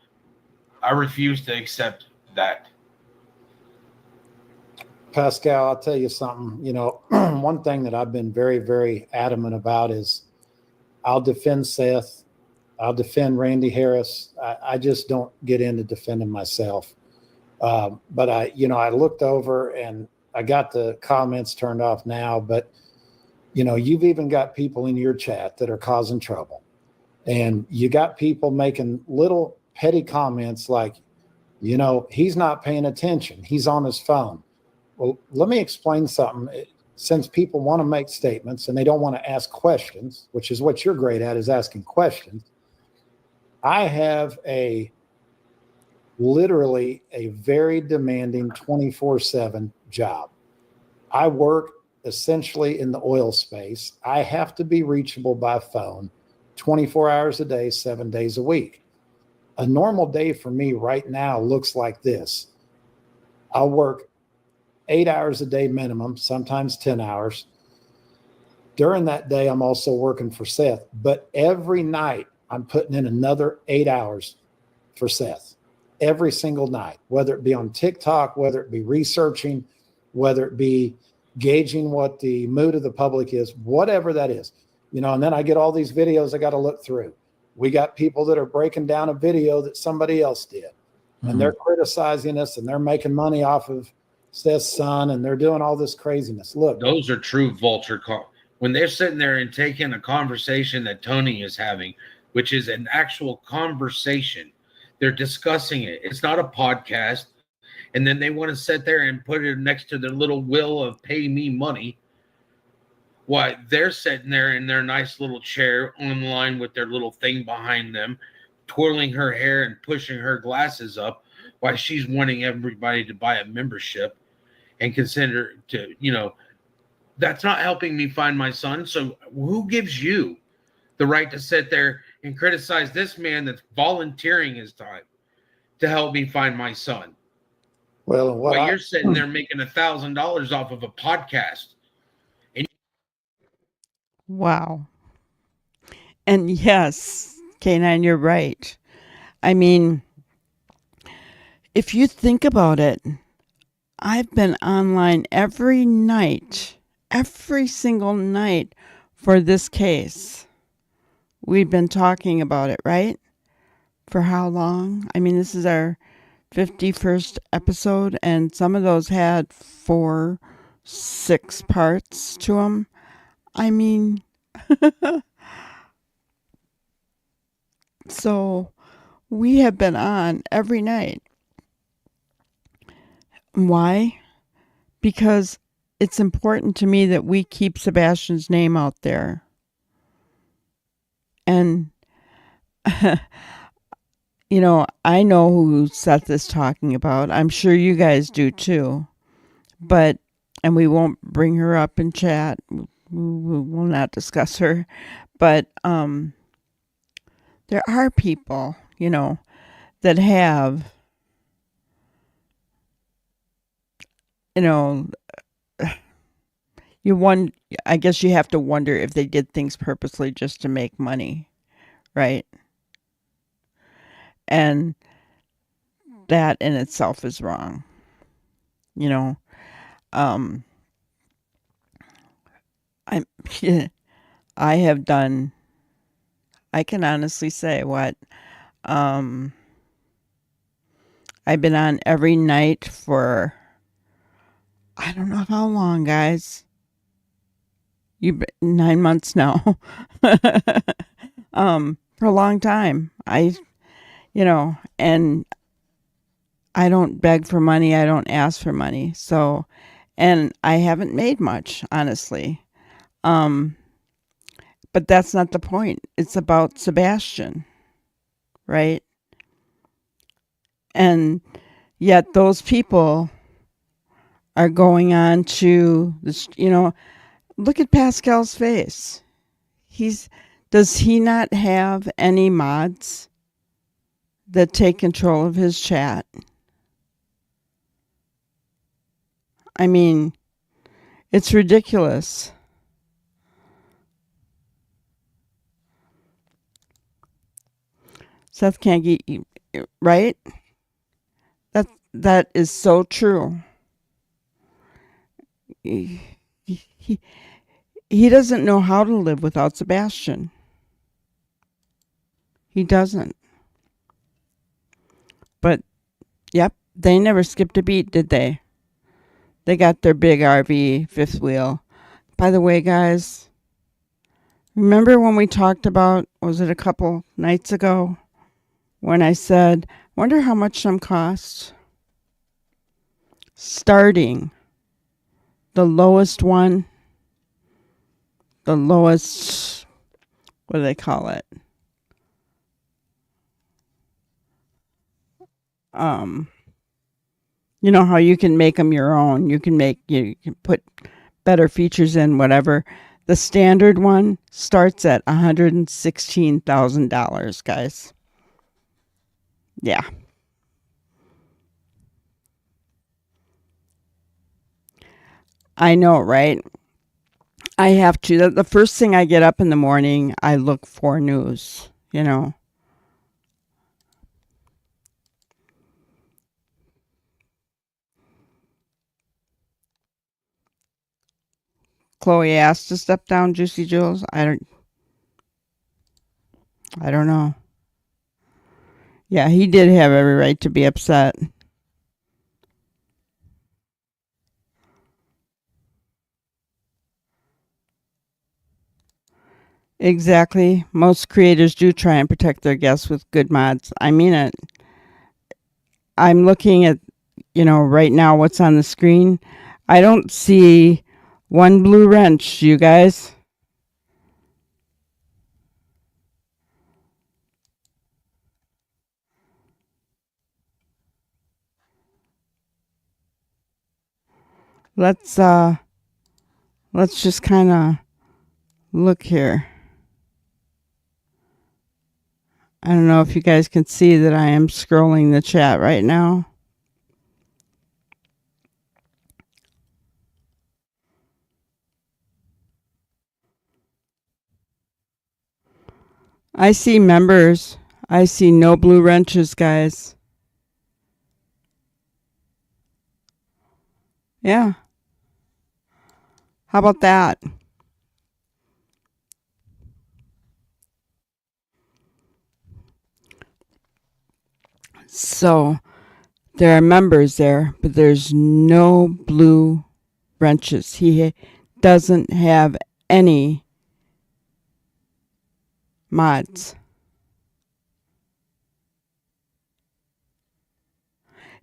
I refuse to accept that. Pascal, I'll tell you something. One thing that I've been very, very adamant about is I'll defend Seth. I'll defend Randy Harris. I just don't get into defending myself. But I looked over and I got the comments turned off now, but you've even got people in your chat that are causing trouble. And you got people making little petty comments like, he's not paying attention. He's on his phone. Well, let me explain something. Since people want to make statements and they don't want to ask questions, which is what you're great at, is asking questions. I have literally a very demanding 24/7 job. I work essentially in the oil space. I have to be reachable by phone 24 hours a day, 7 days a week. A normal day for me right now looks like this. I'll work 8 hours a day minimum, sometimes 10 hours. During that day, I'm also working for Seth, but every night I'm putting in another 8 hours for Seth. Every single night, whether it be on TikTok, whether it be researching, whether it be gauging what the mood of the public is, whatever that is, and then I get all these videos I got to look through. We got people that are breaking down a video that somebody else did, and they're criticizing us, and they're making money off of Seth's son, and they're doing all this craziness. Look, those are true vulture when they're sitting there and taking a conversation that Tony is having, which is an actual conversation. They're discussing it. It's not a podcast. And then they want to sit there and put it next to their little will of pay me money. Why they're sitting there in their nice little chair online with their little thing behind them, twirling her hair and pushing her glasses up while she's wanting everybody to buy a membership and consider to, that's not helping me find my son. So who gives you the right to sit there and criticize this man that's volunteering his time to help me find my son? well, While you're sitting there making $1,000 off of a podcast. Wow. And yes, K9, you're right. I mean, if you think about it, I've been online every single night for this case. We've been talking about it, right? For how long? I mean, this is our 51st episode, and some of those had 4, 6 parts to them. I mean, so we have been on every night. Why? Because it's important to me that we keep Sebastian's name out there. And I know who Seth is talking about. I'm sure you guys do too. And we won't bring her up in chat. We will not discuss her. But there are people, that have, I guess you have to wonder if they did things purposely just to make money, right? And that in itself is wrong. I have done, I can honestly say I've been on every night for, I don't know how long, guys. 9 months now. For a long time. And I don't beg for money. I don't ask for money. So, and I haven't made much, honestly. But that's not the point. It's about Sebastian, right? And yet those people are going on to this, look at Pascal's face. Does he not have any mods that take control of his chat? I mean, it's ridiculous. Seth can't get, right? That is so true. He doesn't know how to live without Sebastian. He doesn't. But, yep, they never skipped a beat, did they? They got their big RV fifth wheel. By the way, guys, remember when we talked about, was it a couple nights ago, when I said, wonder how much some costs? Starting the lowest one, the lowest, what do they call it? You know how you can make them your own. You can put better features in, whatever. The standard one starts at $116,000, guys. Yeah. I know, right? I have to. The first thing I get up in the morning, I look for news, you know. Chloe asked to step down, Juicy Jules. I don't know. Yeah, he did have every right to be upset. Exactly. Most creators do try and protect their guests with good mods. I mean it. I'm looking at, right now what's on the screen. I don't see one blue wrench, you guys. Let's just kind of look here. I don't know if you guys can see that I am scrolling the chat right now. I see members. I see no blue wrenches, guys. Yeah. How about that? So there are members there, but there's no blue wrenches. He doesn't have any mods.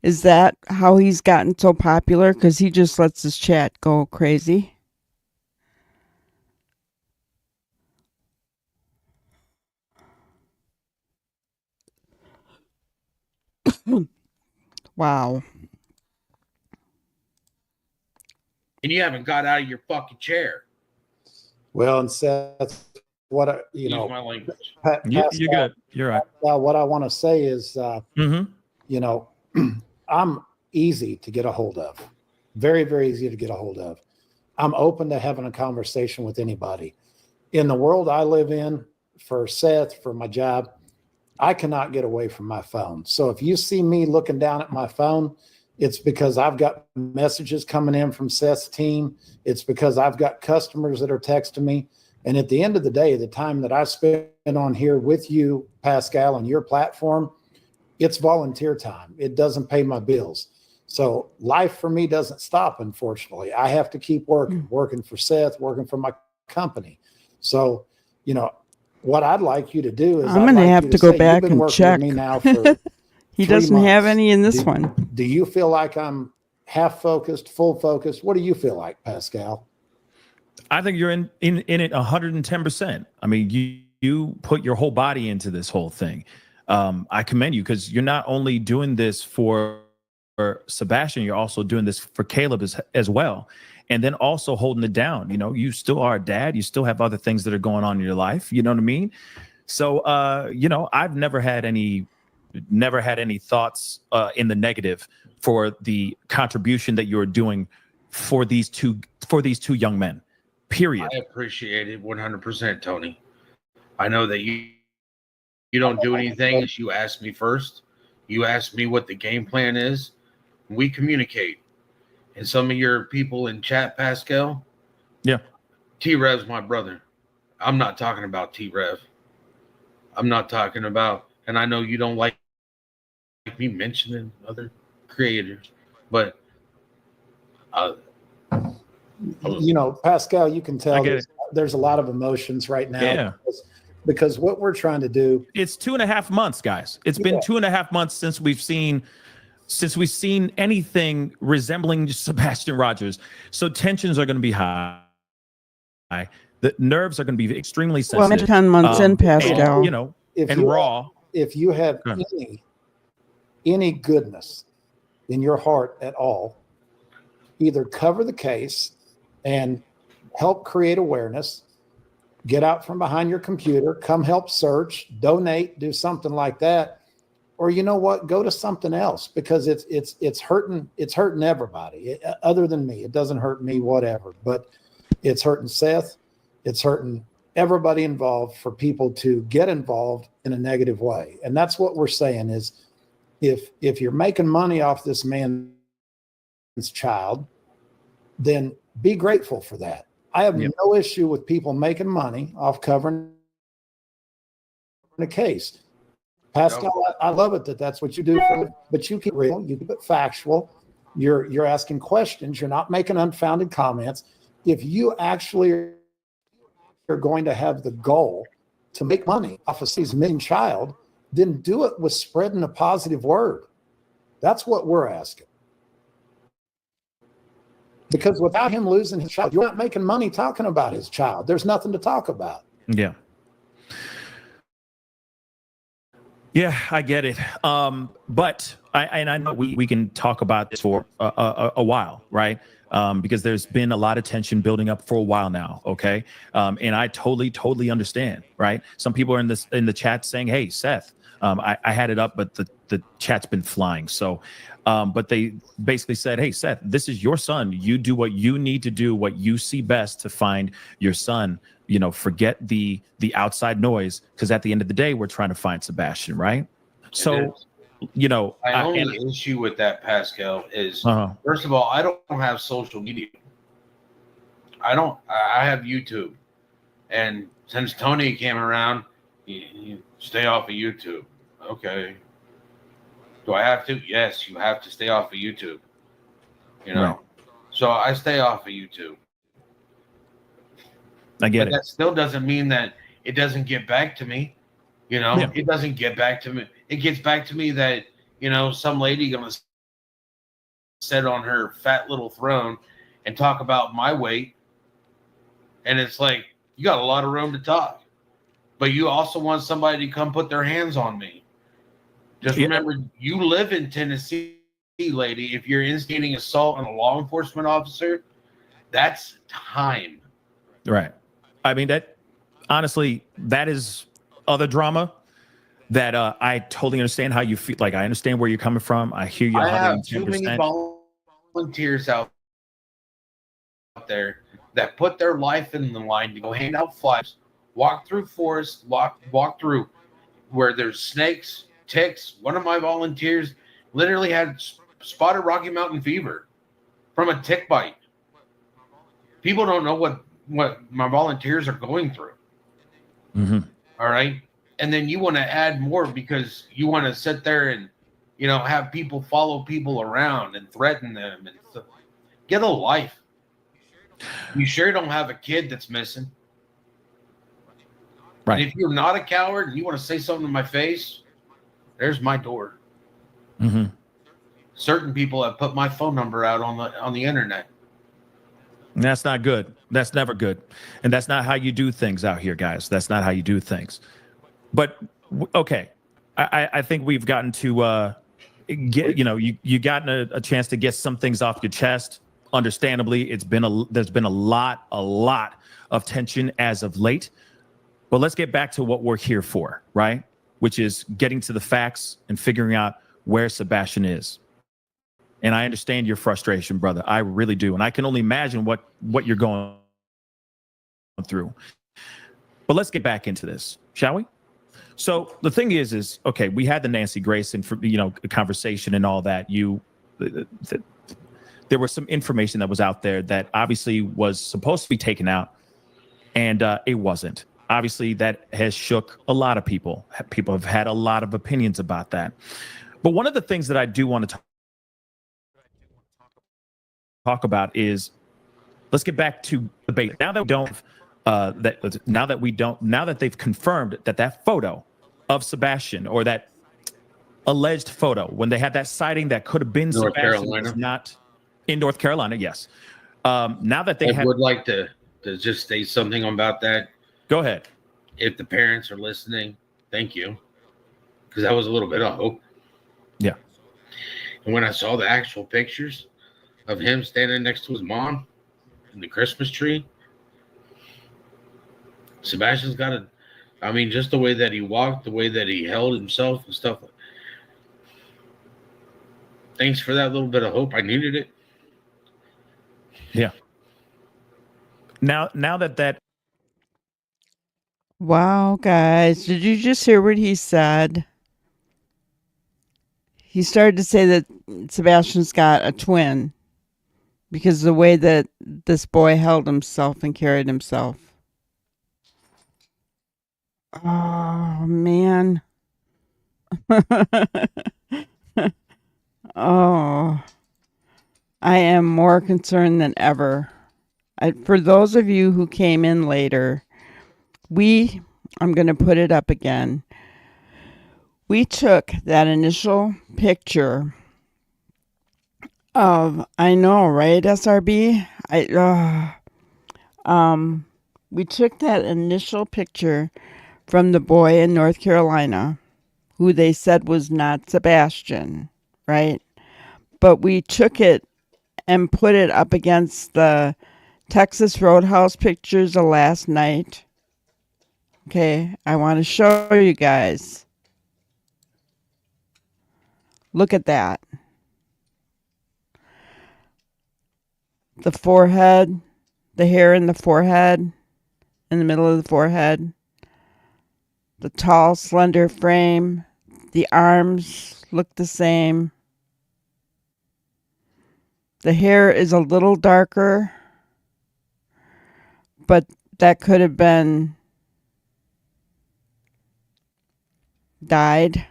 Is that how he's gotten so popular? Because he just lets his chat go crazy. Wow. And you haven't got out of your fucking chair. Well, and Seth, what Use my language. You're good. You're right. What I want to say is, Mm-hmm. I'm easy to get a hold of. Very, very easy to get a hold of. I'm open to having a conversation with anybody. In the world I live in, for Seth, for my job, I cannot get away from my phone. So if you see me looking down at my phone, it's because I've got messages coming in from Seth's team. It's because I've got customers that are texting me. And at the end of the day, the time that I spend on here with you, Pascal, on your platform, it's volunteer time. It doesn't pay my bills. So life for me doesn't stop, unfortunately. I have to keep working for Seth, working for my company. So, what I'd like you to do is I'm going to have to go back and check. Me now for he doesn't months. have any in this one. Do you feel like I'm half focused, full focused? What do you feel like, Pascal? I think you're in it 110%. I mean, you put your whole body into this whole thing. I commend you because you're not only doing this for Sebastian, you're also doing this for Caleb as well. And then also holding it down. You still are a dad. You still have other things that are going on in your life. You know what I mean? So, I've never had any thoughts in the negative for the contribution that you're doing for these two young men. Period. I appreciate it 100%, Tony. I know that you don't do anything unless you ask me first. You ask me what the game plan is. We communicate. And some of your people in chat, Pascal. Yeah. T-Rev's my brother. I'm not talking about T-Rev. I'm not talking about, and I know you don't like me mentioning other creators, but Pascal, you can tell there's a lot of emotions right now. Yeah. Because what we're trying to do. It's 2.5 months, guys. It's been 2.5 months since we've seen since we've seen anything resembling Sebastian Rogers, so tensions are going to be high. The nerves are going to be extremely Well, sensitive. 10 months in, And, Pascal. you know, If and you raw. if you have Go ahead. any goodness in your heart at all, either cover the case and help create awareness, get out from behind your computer, come help search, donate, do something like that. Or you know what, go to something else, because it's hurting everybody other than me. It doesn't hurt me, whatever, but it's hurting Seth. It's hurting everybody involved for people to get involved in a negative way. And that's what we're saying is, if you're making money off this man's child, then be grateful for that. I have no issue with people making money off covering the case. Pascal, I love it that that's what you do, but you keep it real, you keep it factual. You're asking questions. You're not making unfounded comments. If you actually are going to have the goal to make money off of his missing child, then do it with spreading a positive word. That's what we're asking. Because without him losing his child, you're not making money talking about his child. There's nothing to talk about. Yeah. Yeah, I get it. But I know we can talk about this for a while, right? Because there's been a lot of tension building up for a while now. Okay. And I totally understand, right? Some people are in the chat saying, hey, Seth, I had it up, but the chat's been flying. So, but they basically said, hey, Seth, this is your son. You do what you need to do, what you see best to find your son. You know, forget the outside noise, because at the end of the day, we're trying to find Sebastian, right? So, you know, my only issue with that, Pascal, is first of all, I don't have social media. I have YouTube, and since Tony came around, you stay off of YouTube. Okay. Do I have to? Yes, you have to stay off of YouTube. You know, right. So I stay off of YouTube. I get it. That still doesn't mean that it doesn't get back to me. You know, It doesn't get back to me. It gets back to me that, you know, some lady gonna sit on her fat little throne and talk about my weight. And it's like, you got a lot of room to talk, but you also want somebody to come put their hands on me. Just remember, you live in Tennessee, lady. If you're instigating assault on a law enforcement officer, that's time. Right. I mean, that honestly, that is other drama that I totally understand how you feel. Like, I understand where you're coming from. I hear you 110%. I have too many volunteers out there that put their life in the line to go hand out flyers, walk through forests, walk through where there's snakes, ticks. One of my volunteers literally had spotted Rocky Mountain fever from a tick bite. People don't know what my volunteers are going through. Mm-hmm. All right. And then you want to add more because you want to sit there and, you know, have people follow people around and threaten them and stuff. Get a life. You sure don't have a kid that's missing. Right. And if you're not a coward and you want to say something to my face, there's my door. Mm-hmm. Certain people have put my phone number out on the internet. And that's not good. That's never good. And that's not how you do things out here, guys. That's not how you do things. But okay, I think we've gotten to get, you know, you gotten a chance to get some things off your chest. Understandably, there's been a lot of tension as of late. But let's get back to what we're here for, right? Which is getting to the facts and figuring out where Sebastian is. And I understand your frustration, brother. I really do. And I can only imagine what you're going through. But let's get back into this, shall we? So the thing is okay, we had the Nancy Grace and, you know, conversation and all that. There was some information that was out there that obviously was supposed to be taken out, and it wasn't. Obviously, that has shook a lot of people. People have had a lot of opinions about that. But one of the things that I do want to talk about is, let's get back to debate. Now that they've confirmed that photo of Sebastian, or that alleged photo when they had that sighting that could have been North Sebastian Carolina. was not in North Carolina. Yes. Now that they I would like to just say something about that. go ahead. If the parents are listening, thank you, because that was a little bit of hope. Yeah. And when I saw the actual pictures of him standing next to his mom in the Christmas tree, Sebastian's got a, I mean, just the way that he walked, the way that he held himself and stuff. Thanks for that little bit of hope. I needed it. Yeah. Now that Wow, guys, did you just hear what he said? He started to say that Sebastian's got a twin because of the way that this boy held himself and carried himself. Oh, man. Oh, I am more concerned than ever. For those of you who came in later, I'm going to put it up again. We took that initial picture of, I know, right, SRB? We took that initial picture from the boy in North Carolina who they said was not Sebastian, right? But we took it and put it up against the Texas Roadhouse pictures of last night. Okay, I want to show you guys. Look at that. The forehead, the hair in the forehead, in the middle of the forehead, the tall, slender frame, the arms look the same. The hair is a little darker, but that could have been dyed.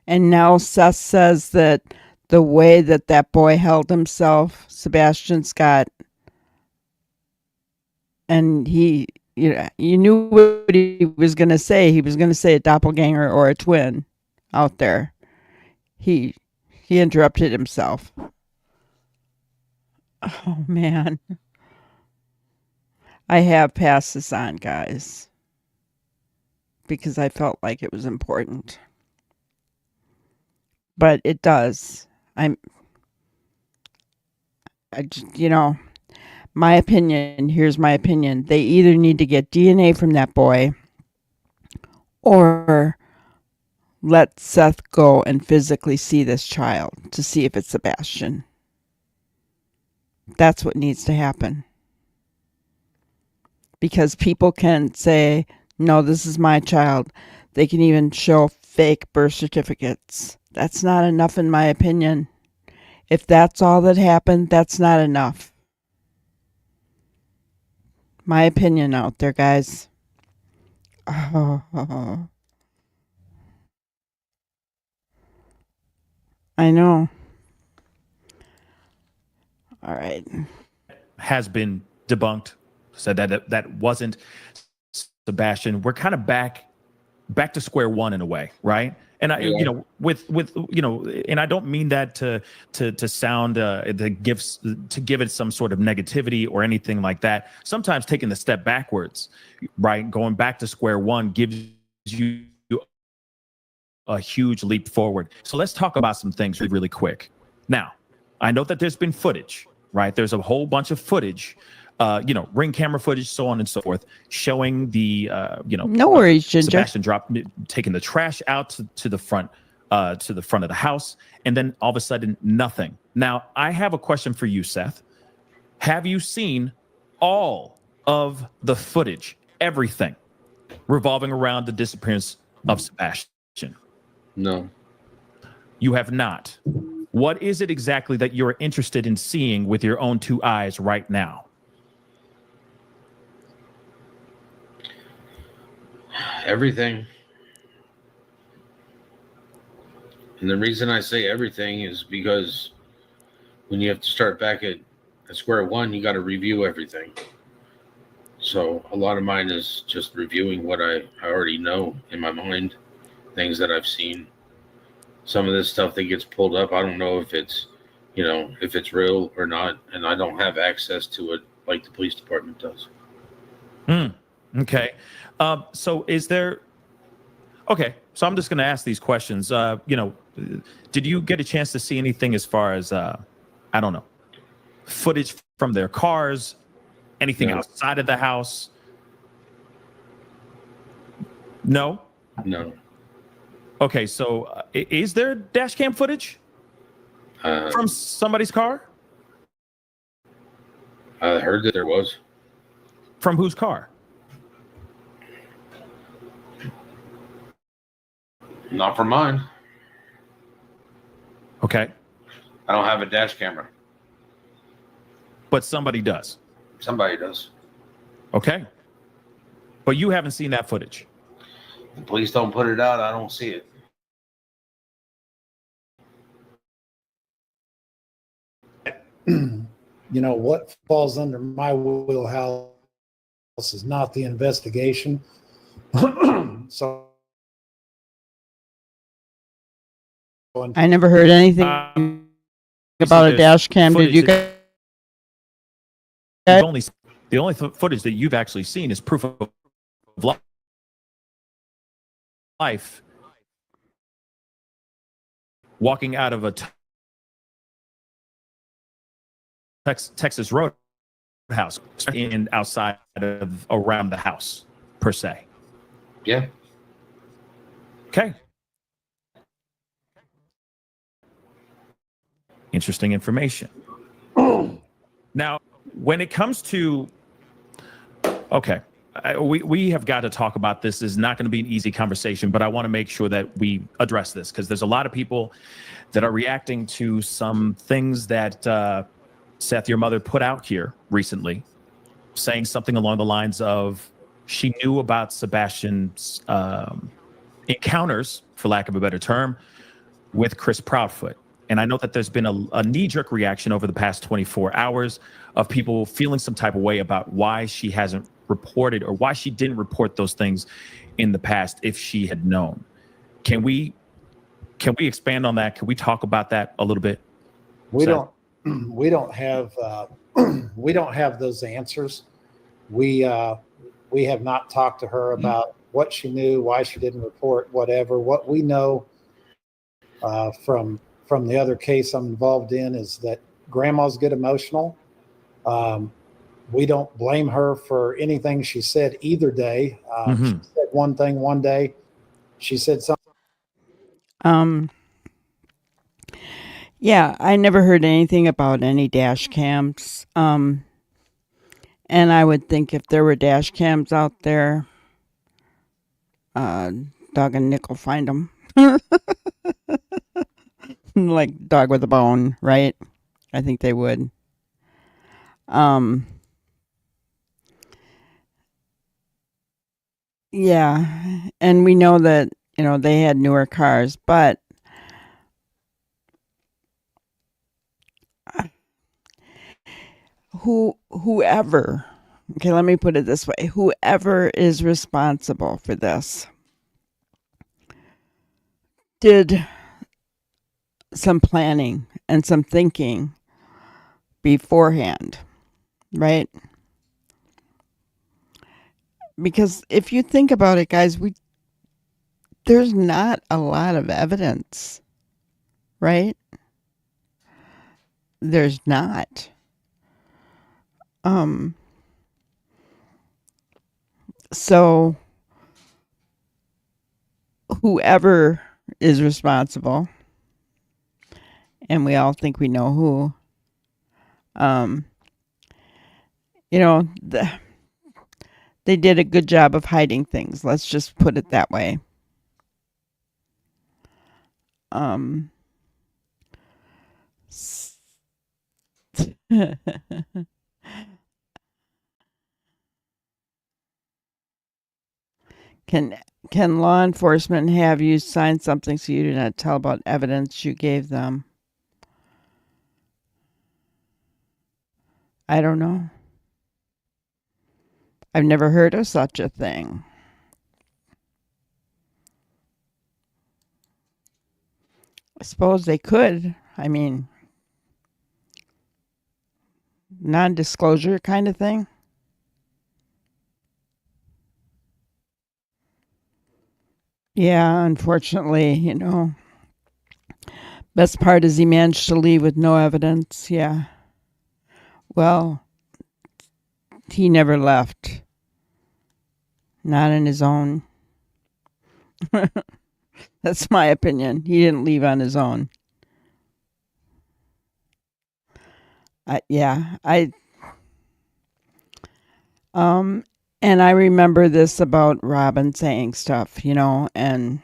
And now Seth says that the way that boy held himself, Sebastian's got, and you knew what he was going to say. He was going to say a doppelganger or a twin out there. He interrupted himself. Oh, man. I have passed this on, guys, because I felt like it was important. But it does. I just, my opinion, here's my opinion. They either need to get DNA from that boy or let Seth go and physically see this child to see if it's Sebastian. That's what needs to happen. Because people can say, no, this is my child. They can even show fake birth certificates. That's not enough, in my opinion. If that's all that happened, that's not enough. My opinion out there, guys. Oh, I know. All right. has been debunked, said that wasn't Sebastian. We're kind of back to square one in a way, right? And I, Yeah. with and I don't mean that to sound to give it some sort of negativity or anything like that. Sometimes taking the step backwards, right, going back to square one gives you a huge leap forward. So let's talk about some things really quick. Now, I know that there's been footage, right? There's a whole bunch of footage, ring camera footage, so on and so forth, showing the, No worries, Ginger. Sebastian taking the trash out to the front of the house, and then all of a sudden, nothing. Now, I have a question for you, Seth. Have you seen all of the footage, everything revolving around the disappearance of Sebastian? No. You have not. What is it exactly that you're interested in seeing with your own two eyes right now? Everything. And the reason I say everything is because when you have to start back at square one, you got to review everything. So a lot of mine is just reviewing what I already know in my mind, things that I've seen. Some of this stuff that gets pulled up, I don't know if it's, if it's real or not, and I don't have access to it like the police department does. Okay. So is there? Okay. So I'm just going to ask these questions. Did you get a chance to see anything as far as I don't know, footage from their cars, anything No. outside of the house? No. No. Okay. So is there dash cam footage from somebody's car? I heard that there was. From whose car? Not from mine. Okay. I don't have a dash camera. But somebody does. Somebody does. Okay. But you haven't seen that footage. The police don't put it out. I don't see it. What falls under my wheelhouse is not the investigation. So I never heard anything about a dash cam. Did you guys? The only footage that you've actually seen is proof of life walking out of a Texas roadhouse and outside of around the house per se. Yeah. Okay. Interesting information. Now, when it comes to, okay, we have got to talk about this. This is not going to be an easy conversation, but I want to make sure that we address this because there's a lot of people that are reacting to some things that Seth, your mother, put out here recently, saying something along the lines of she knew about Sebastian's encounters, for lack of a better term, with Chris Proudfoot. And I know that there's been a knee-jerk reaction over the past 24 hours of people feeling some type of way about why she hasn't reported or why she didn't report those things in the past if she had known. Can we expand on that? Can we talk about that a little bit? We don't have those answers. We have not talked to her about what she knew, why she didn't report, whatever. What we know from the other case I'm involved in is that grandmas get emotional. We don't blame her for anything she said either day. She said one thing one day. She said something. Yeah, I never heard anything about any dash cams. And I would think if there were dash cams out there, Dog and Nick will find them. Like Dog with a Bone, right? I think they would. Yeah, and we know that, they had newer cars, but whoever, okay, let me put it this way, whoever is responsible for this did some planning and some thinking beforehand, right? Because if you think about it, guys, there's not a lot of evidence, right? There's not. So whoever is responsible, and we all think we know who, they did a good job of hiding things. Let's just put it that way. Can law enforcement have you sign something so you do not tell about evidence you gave them? I don't know. I've never heard of such a thing. I suppose they could. I mean, non-disclosure kind of thing. Yeah, unfortunately, best part is he managed to leave with no evidence. Yeah. Well, he never left. Not on his own. That's my opinion. He didn't leave on his own. And I remember this about Robin saying stuff, and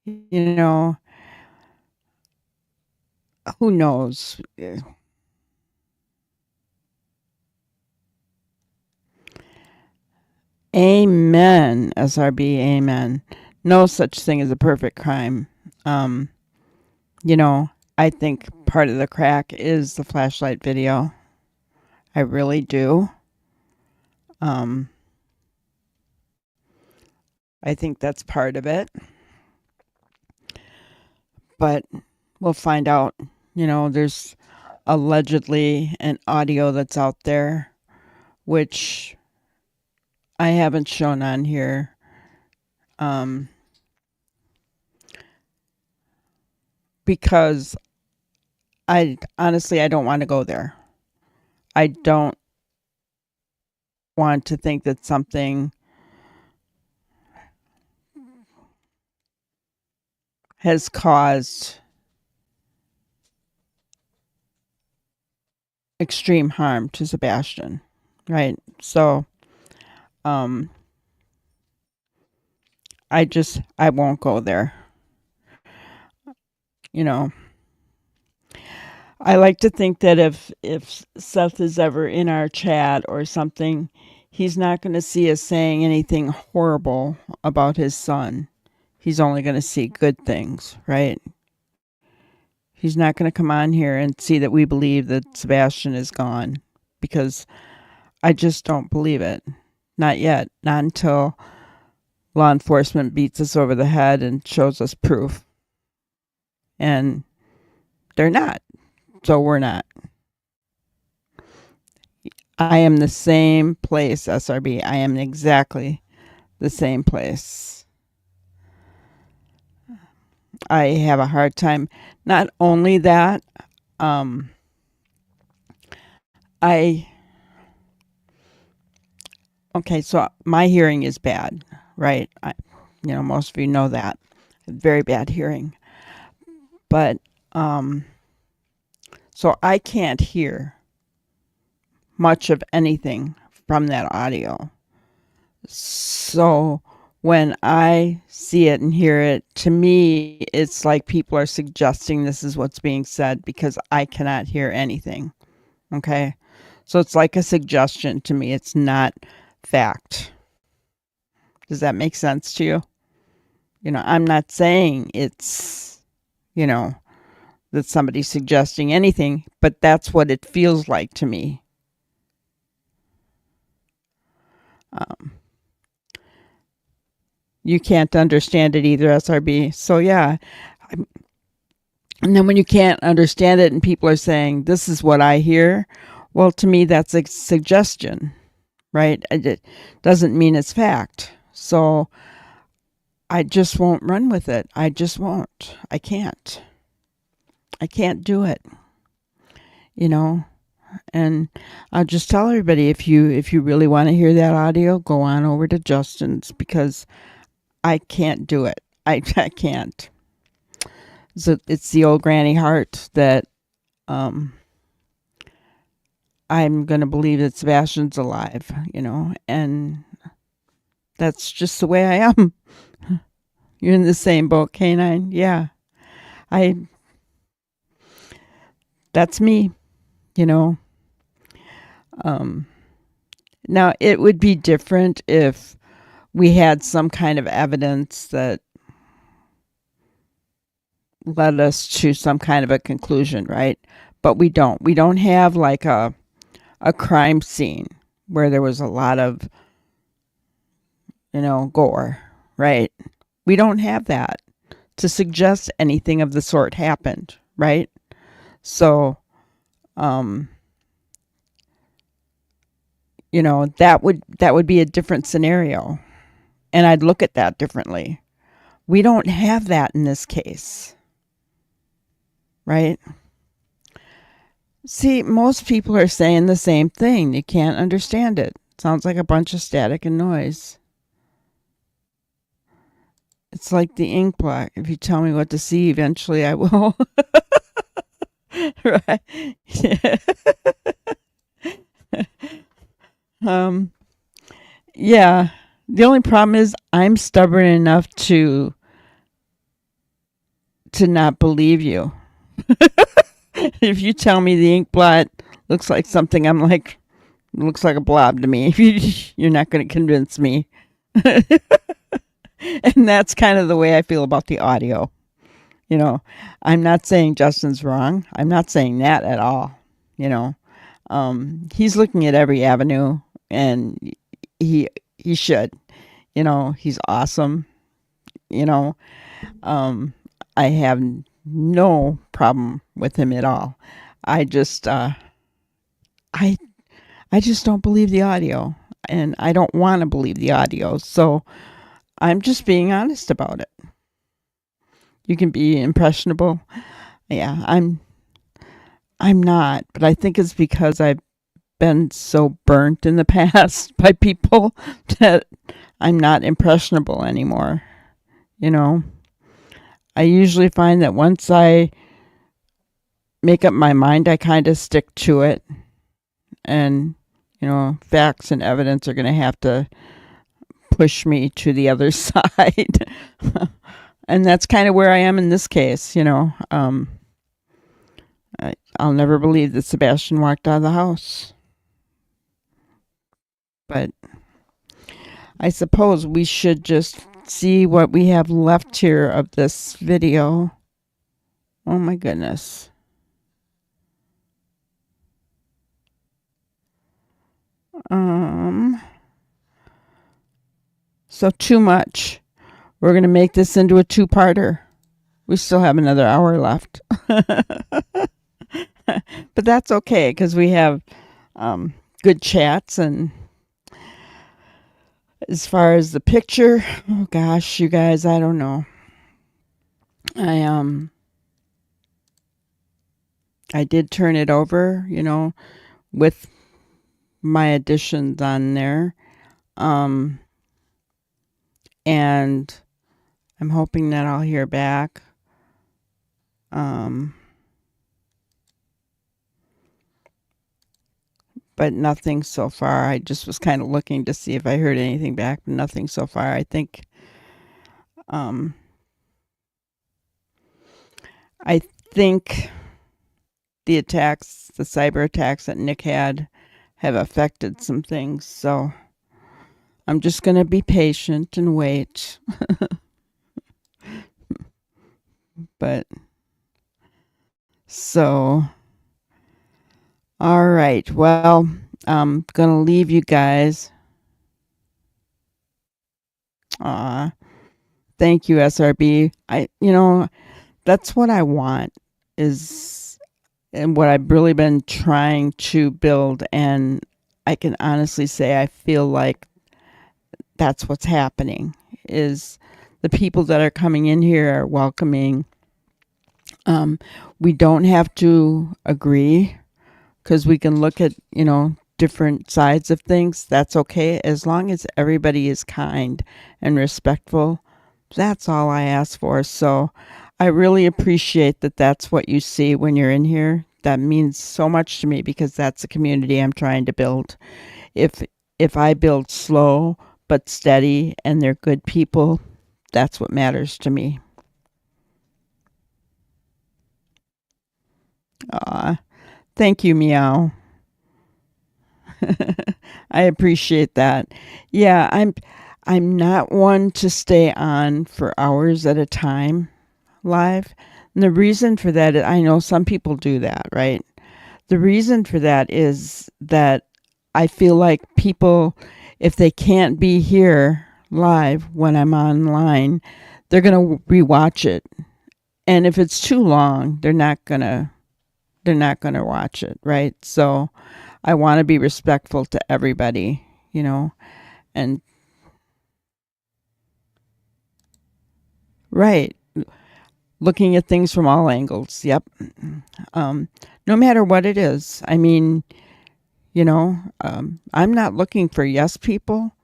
you know, who knows? Amen, SRB, amen. No such thing as a perfect crime. I think part of the crack is the flashlight video. I really do. I think that's part of it. But we'll find out. There's allegedly an audio that's out there, which I haven't shown on here. Because I don't want to go there. I don't want to think that something has caused extreme harm to Sebastian, right? So, I won't go there. I like to think that if Seth is ever in our chat or something, he's not going to see us saying anything horrible about his son. He's only going to see good things, right? He's not going to come on here and see that we believe that Sebastian is gone, because I just don't believe it. Not yet. Not until law enforcement beats us over the head and shows us proof. And they're not. So we're not. I am the same place, SRB. I am exactly the same place. I have a hard time. Not only that, okay, so my hearing is bad, right? Most of you know that. Very bad hearing. But, so I can't hear much of anything from that audio. So when I see it and hear it, to me, it's like people are suggesting this is what's being said, because I cannot hear anything. Okay? So it's like a suggestion to me. It's not fact. Does that make sense to you? I'm not saying it's, that somebody's suggesting anything, but that's what it feels like to me. You can't understand it either, SRB. So yeah. And then when you can't understand it and people are saying, this is what I hear, well, to me, that's a suggestion, right? It doesn't mean it's fact. So I just won't run with it. I just won't. I can't do it, and I'll just tell everybody, if you really want to hear that audio, go on over to Justin's, because I can't do it. I can't. So it's the old granny heart that I'm going to believe that Sebastian's alive, and that's just the way I am. You're in the same boat, K9. Yeah. That's me, Now, it would be different if we had some kind of evidence that led us to some kind of a conclusion, right? But we don't. We don't have like a a crime scene where there was a lot of, gore, right? We don't have that to suggest anything of the sort happened, right? So, that would be a different scenario, and I'd look at that differently. We don't have that in this case, right? See, most people are saying the same thing. You can't understand it. Sounds like a bunch of static and noise. It's like the ink blot. If you tell me what to see, eventually I will. Right? Yeah. Yeah. The only problem is I'm stubborn enough to not believe you. If you tell me the ink blot looks like something, I'm like, looks like a blob to me. You're not going to convince me. And that's kind of the way I feel about the audio. I'm not saying Justin's wrong. I'm not saying that at all. He's looking at every avenue, and he should. He's awesome. I have no problem with him at all. I just don't believe the audio, and I don't want to believe the audio. So I'm just being honest about it. You can be impressionable. Yeah, I'm not, but I think it's because I've been so burnt in the past by people that I'm not impressionable anymore. I usually find that once I make up my mind, I kind of stick to it. And, facts and evidence are going to have to push me to the other side. And that's kind of where I am in this case. I'll never believe that Sebastian walked out of the house. But I suppose we should just see what we have left here of this video. Oh my goodness. So too much. We're going to make this into a two-parter. We still have another hour left. But that's okay, because we have good chats. And as far as the picture, oh gosh, you guys, I don't know. I did turn it over, with my additions on there. And I'm hoping that I'll hear back. But nothing so far. I just was kind of looking to see if I heard anything back, but nothing so far. I think the attacks, the cyber attacks that Nick had, have affected some things. So I'm just going to be patient and wait. But so, all right. Well, I'm going to leave you guys. Thank you, SRB. That's what I want and what I've really been trying to build. And I can honestly say I feel like that's what's happening, is the people that are coming in here are welcoming. We don't have to agree, because we can look at, different sides of things. That's okay. As long as everybody is kind and respectful, that's all I ask for. So I really appreciate that that's what you see when you're in here. That means so much to me, because that's the community I'm trying to build. If I build slow but steady and they're good people, that's what matters to me. Thank you, Meow. I appreciate that. Yeah, I'm not one to stay on for hours at a time live. And the reason for that, I know some people do that, right? The reason for that is that I feel like people, if they can't be here live when I'm online, they're going to rewatch it. And if it's too long, they're not going to watch it, right? So I want to be respectful to everybody, and right, looking at things from all angles. Yep. No matter what it is. I mean, I'm not looking for yes people,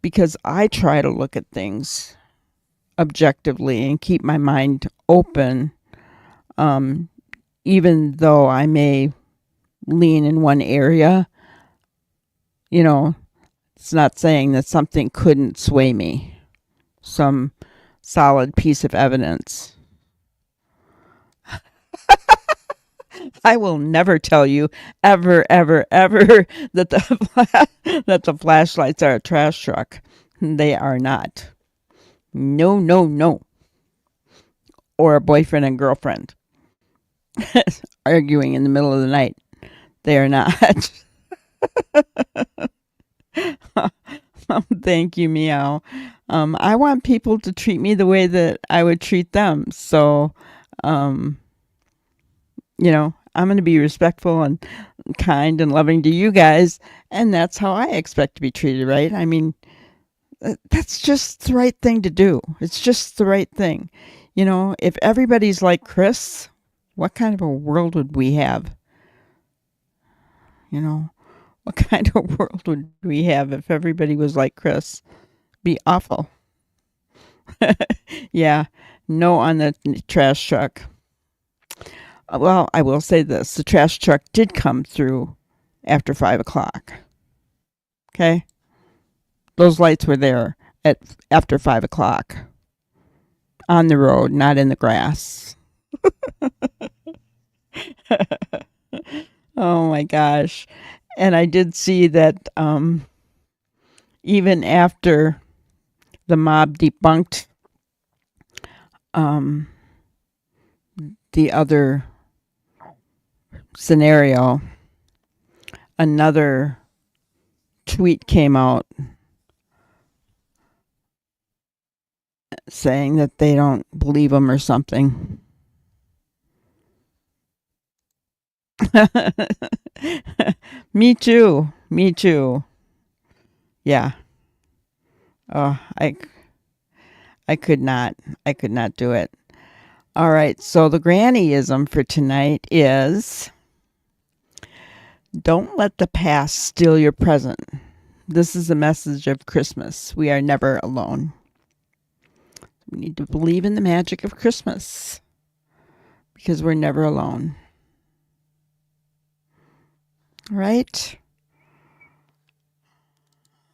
because I try to look at things objectively and keep my mind open, even though I may lean in one area. It's not saying that something couldn't sway me, some solid piece of evidence. I will never tell you ever, ever, ever that the flashlights are a trash truck. They are not. No, no, no. Or a boyfriend and girlfriend arguing in the middle of the night. They are not. Thank you, Meow. I want people to treat me the way that I would treat them. So, I'm going to be respectful and kind and loving to you guys. And that's how I expect to be treated, right? I mean, that's just the right thing to do. It's just the right thing. If everybody's like Chris, what kind of a world would we have? What kind of world would we have if everybody was like Chris? Be awful. Yeah, no on the trash truck. Well, I will say this. The trash truck did come through after 5 o'clock. Okay? Those lights were there after 5 o'clock. On the road, not in the grass. Oh my gosh. And I did see that even after the mob debunked the other scenario, another tweet came out saying that they don't believe him or something. Me too. Me too. Yeah. Oh, I could not do it. All right. So the grannyism for tonight is, don't let the past steal your present. This is a message of Christmas. We are never alone. We need to believe in the magic of Christmas because we're never alone. Right?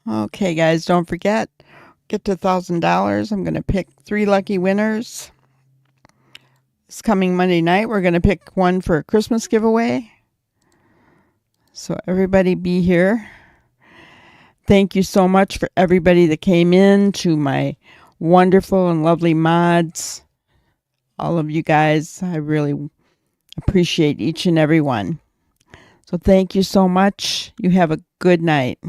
Okay, guys, don't forget, get to $1,000. I'm going to pick 3 lucky winners. This coming Monday night, we're going to pick one for a Christmas giveaway. So everybody be here. Thank you so much for everybody that came in, to my wonderful and lovely mods. All of you guys, I really appreciate each and every one. So thank you so much. You have a good night.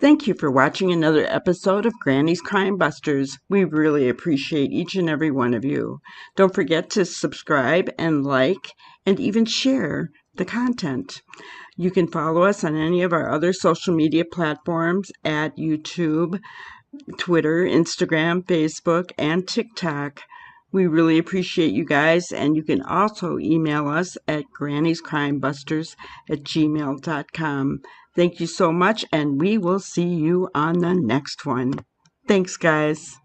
Thank you for watching another episode of Granny's Crime Busters. We really appreciate each and every one of you. Don't forget to subscribe and like and even share the content. You can follow us on any of our other social media platforms at YouTube, Twitter, Instagram, Facebook, and TikTok. We really appreciate you guys, and you can also email us at granniescrimebusters@gmail.com. Thank you so much, and we will see you on the next one. Thanks, guys.